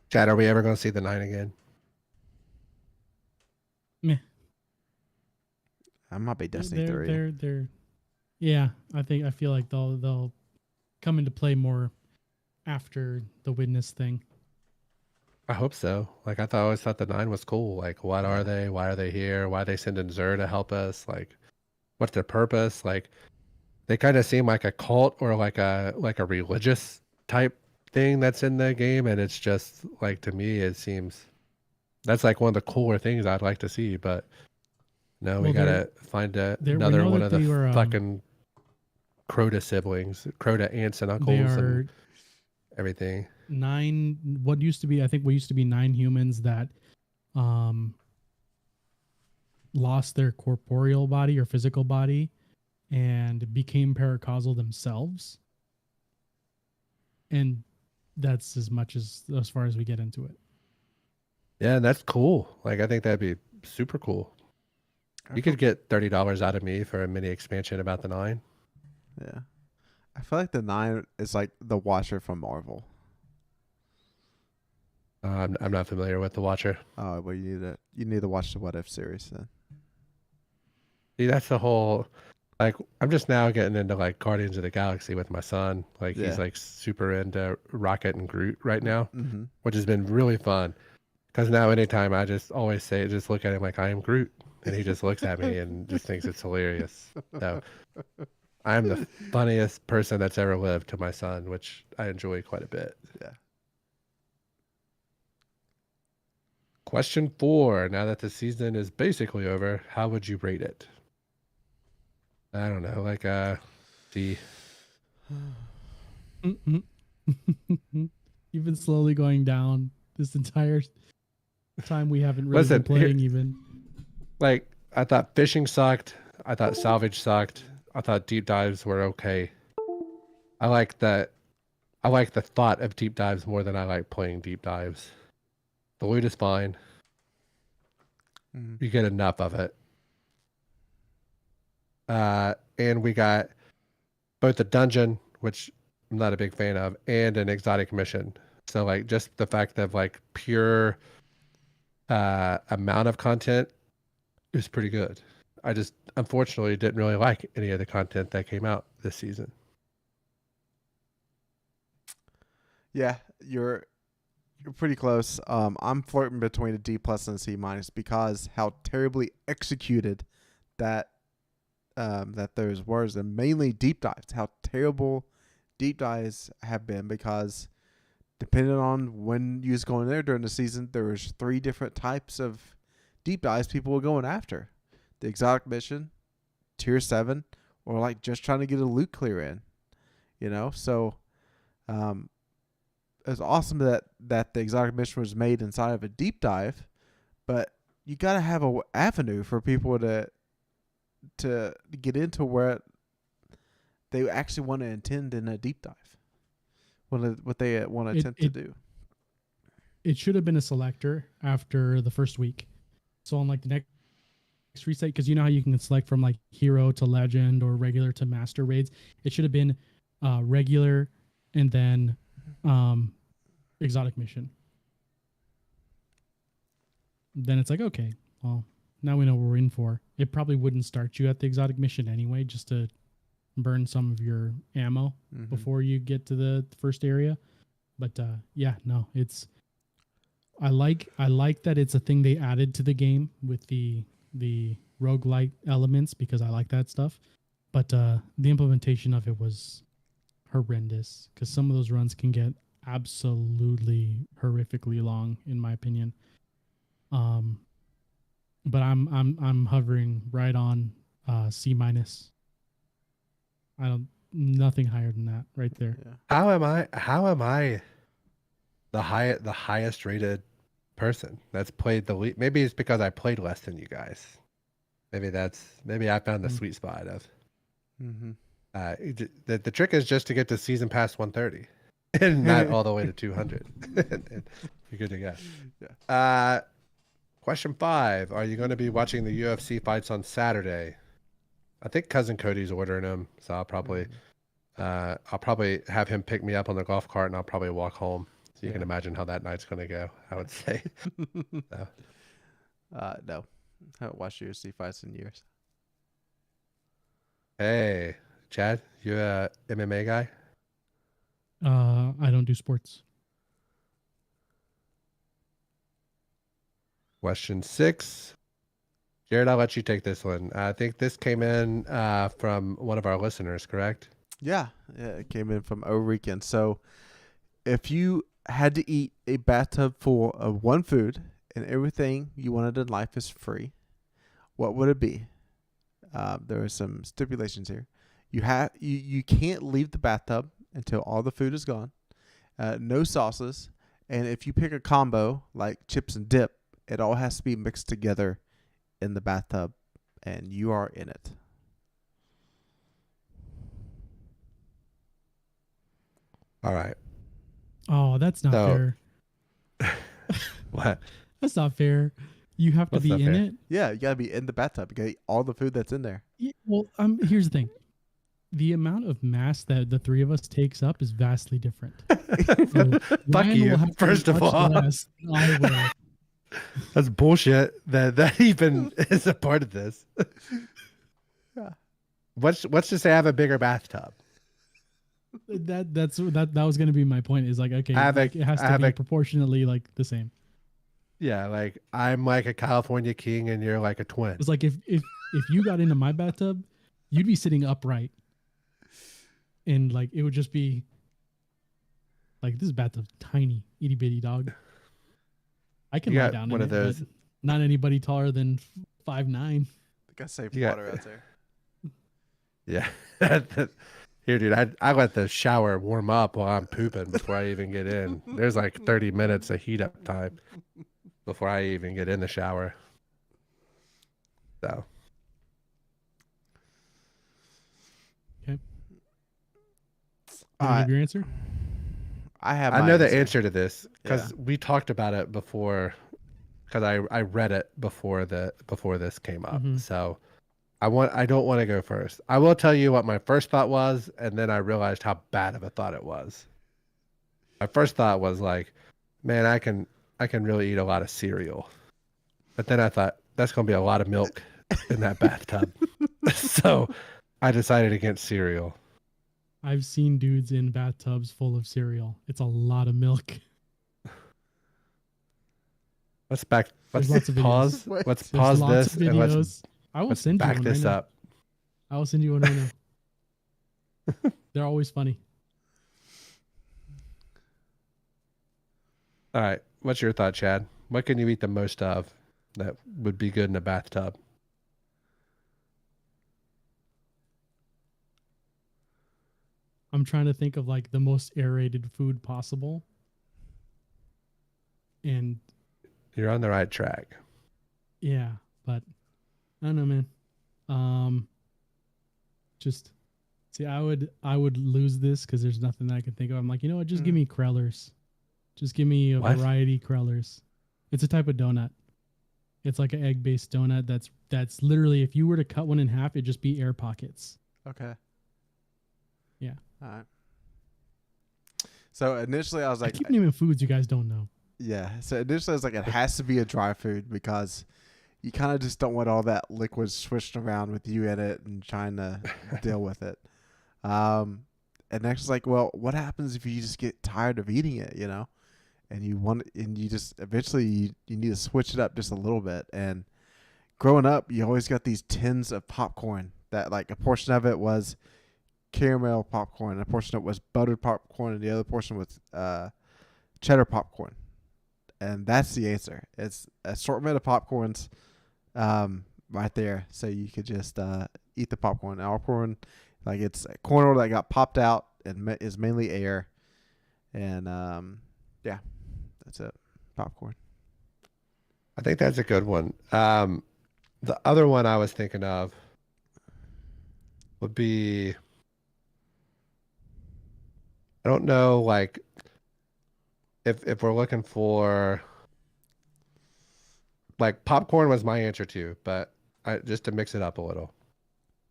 Chad, are we ever going to see the 9 again? Meh. That might be Destiny 3. They're yeah, I feel like they'll come into play more after the witness thing. I hope so. Like, I always thought the 9 was cool. Like, what are they? Why are they here? Why are they sending Zer to help us? Like, what's their purpose? Like, they kind of seem like a cult or like a religious type thing that's in the game, and it's just like, to me, it seems that's like one of the cooler things I'd like to see. But no, we gotta find another one of the fucking Crota siblings, Crota aunts and uncles, and everything. 9, what used to be 9 humans that lost their corporeal body or physical body and became paracausal themselves, and that's as far as we get into it. Yeah, that's cool. Like, I think that'd be super cool. You could get $30 out of me for a mini expansion about the 9. Yeah, I feel like the 9 is like the Watcher from Marvel. I'm not familiar with the Watcher. Oh, well, you need to watch the What If series then. See, that's the whole, like, I'm just now getting into like Guardians of the Galaxy with my son. Like, he's like super into Rocket and Groot right now, which has been really fun. Because now anytime I just always say, just look at him like I am Groot, and he just looks at me and just thinks it's hilarious. So I'm the funniest person that's ever lived to my son, which I enjoy quite a bit. Yeah. Question 4. Now that the season is basically over, how would you rate it? I don't know, like D. You've been slowly going down this entire time. We haven't really been playing even. Like, I thought fishing sucked. I thought salvage sucked. I thought deep dives were okay. I like the thought of deep dives more than I like playing deep dives. The loot is fine. You get enough of it. And we got both a dungeon, which I'm not a big fan of, and an exotic mission. So, like, just the fact of like pure amount of content is pretty good. I just unfortunately didn't really like any of the content that came out this season. Yeah, you're pretty close. I'm flirting between a D+ and a C- because how terribly executed that those words, and mainly deep dives, how terrible deep dives have been, because depending on when you was going there during the season, there was 3 different types of deep dives people were going after. The exotic mission, tier 7, or like just trying to get a loot clear in, so it's awesome that the exotic mission was made inside of a deep dive, but you got to have an avenue for people to get into where they actually want to intend in a deep dive. What they want to attempt to do. It should have been a selector after the first week. So on like the next reset, because you know how you can select from like hero to legend or regular to master raids. It should have been regular and then exotic mission. Then it's like, okay, well, now we know what we're in for. It probably wouldn't start you at the exotic mission anyway, just to burn some of your ammo before you get to the first area. But yeah, no, it's I like that it's a thing they added to the game with the roguelite elements, because I like that stuff. But the implementation of it was horrendous, because some of those runs can get absolutely horrifically long, in my opinion. But I'm hovering right on C minus. Nothing higher than that right there. Yeah. How am I the highest rated person that's played the least? Maybe it's because I played less than you guys. Maybe I found the sweet spot of. Mm-hmm. The trick is just to get to season pass 130 and not all the way to 200. You're good to go. Yeah. Question 5. Are you going to be watching the UFC fights on Saturday? I think Cousin Cody's ordering them, so I'll probably have him pick me up on the golf cart, and I'll probably walk home. So you can imagine how that night's going to go, I would say. So. No. I haven't watched UFC fights in years. Hey, Chad, you a MMA guy? I don't do sports. Question 6. Jared, I'll let you take this one. I think this came in from one of our listeners, correct? Yeah, it came in from O'Regan. So, if you had to eat a bathtub full of one food and everything you wanted in life is free, what would it be? There are some stipulations here. You can't leave the bathtub until all the food is gone. No sauces, and if you pick a combo like chips and dip, it all has to be mixed together in the bathtub, and you are in it. All right. Oh, that's not fair. What? That's not fair. You have to What's be not in fair? it. Yeah, you gotta be in the bathtub. You gotta eat all the food that's in there. Yeah, well, here's the thing. The amount of mass that the three of us takes up is vastly different. So Fuck Ryan you, will have to first eat of much all. less than I will. That's bullshit that even is a part of this. Yeah. Let's just say I have a bigger bathtub. That was going to be my point. Is like, okay, it has to be proportionately like the same. Yeah, like I'm like a California king and you're like a twin. It's like if you got into my bathtub, you'd be sitting upright, and like it would just be like, this bathtub's tiny, itty bitty dog. I can lie down one in of it, those. but not anybody taller than 5'9". I gotta save water out there. Yeah. Here, dude, I let the shower warm up while I'm pooping before I even get in. There's like 30 minutes of heat up time before I even get in the shower. So. Okay. You have your answer? I know the answer to this because we talked about it before. Because I read it before this came up. Mm-hmm. So I don't want to go first. I will tell you what my first thought was, and then I realized how bad of a thought it was. My first thought was like, man, I can really eat a lot of cereal. But then I thought that's gonna be a lot of milk in that bathtub. So I decided against cereal. I've seen dudes in bathtubs full of cereal. It's a lot of milk. Let's lots of pause. videos. Let's There's pause lots this of and videos. I will let's send you back one this right now. up. I will send you one right now. They're always funny. All right. What's your thought, Chad? What can you eat the most of that would be good in a bathtub? I'm trying to think of like the most aerated food possible. And You're on the right track. yeah, but I don't know, man. Just see, I would lose this because there's nothing that I can think of. I'm like, you know what? Just give me Krellers. Just give me a variety Krellers. It's a type of donut. It's like an egg-based donut. That's literally, if you were to cut one in half, it'd just be air pockets. Okay. Yeah. All right. So initially I was like, I keep naming foods you guys don't know. yeah. So initially I was like, it has to be a dry food because you kind of just don't want all that liquid swishing around with you in it and trying to deal with it. And next is like, well, what happens if you just get tired of eating it, you know? And you just eventually you need to switch it up just a little bit. And growing up, you always got these tins of popcorn that like a portion of it was caramel popcorn, and a portion of it was buttered popcorn, and the other portion was cheddar popcorn, and that's the answer. It's assortment of popcorns, right there. So you could just eat the popcorn. Popcorn, like it's a kernel that got popped out and is mainly air, and yeah, that's it. Popcorn. I think that's a good one. The other one I was thinking of would be, I don't know, like if we're looking for, like, popcorn was my answer too, but just to mix it up a little,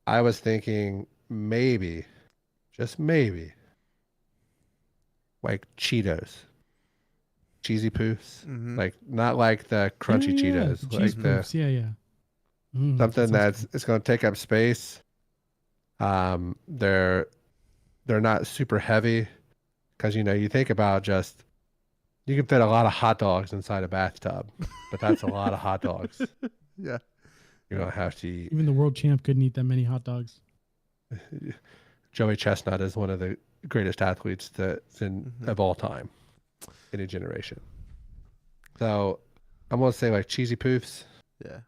I was thinking maybe, just maybe, like Cheetos, cheesy poofs, like not like the crunchy Cheetos, the like cheese poofs. Yeah. something that sounds it's going to take up space. They're not super heavy, because you think about just, you can fit a lot of hot dogs inside a bathtub, but that's a lot of hot dogs. Yeah. You don't have to eat. Even the world champ couldn't eat that many hot dogs. Joey Chestnut is one of the greatest athletes of all time, any generation. So I'm going to say like cheesy poofs. Yeah.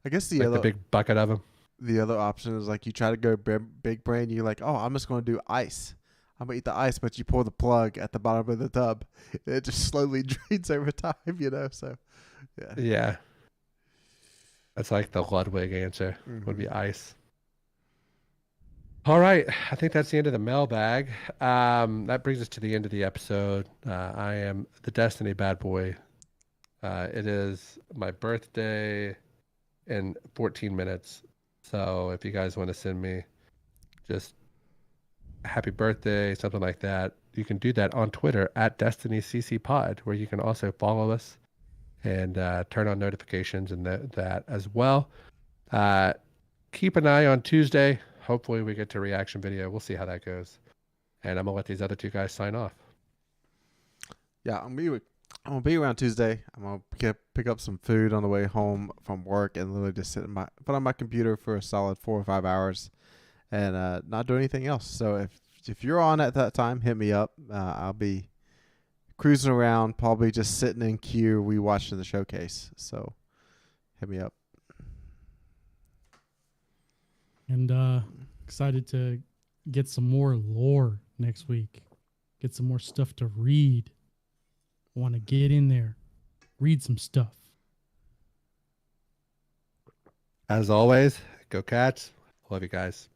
I guess The big bucket of them. The other option is like you try to go big brain. You're like, oh, I'm just going to do ice. I'm going to eat the ice, but you pull the plug at the bottom of the tub. It just slowly drains over time, So, yeah. Yeah. That's like the Ludwig answer would be ice. All right. I think that's the end of the mailbag. That brings us to the end of the episode. I am the Destiny bad boy. It is my birthday in 14 minutes. So if you guys want to send me just happy birthday, something like that, you can do that on Twitter at DestinyCCPod, where you can also follow us and turn on notifications and that as well. Keep an eye on Tuesday. Hopefully we get to reaction video. We'll see how that goes. And I'm going to let these other two guys sign off. Yeah, I'm gonna be around Tuesday. I'm gonna pick up some food on the way home from work and literally just sit in put on my computer for a solid 4 or 5 hours, and not do anything else. So if you're on at that time, hit me up. I'll be cruising around, probably just sitting in queue, watching the showcase. So hit me up. And excited to get some more lore next week. Get some more stuff to read. Want to get in there, read some stuff. As always, go Cats. Love you guys.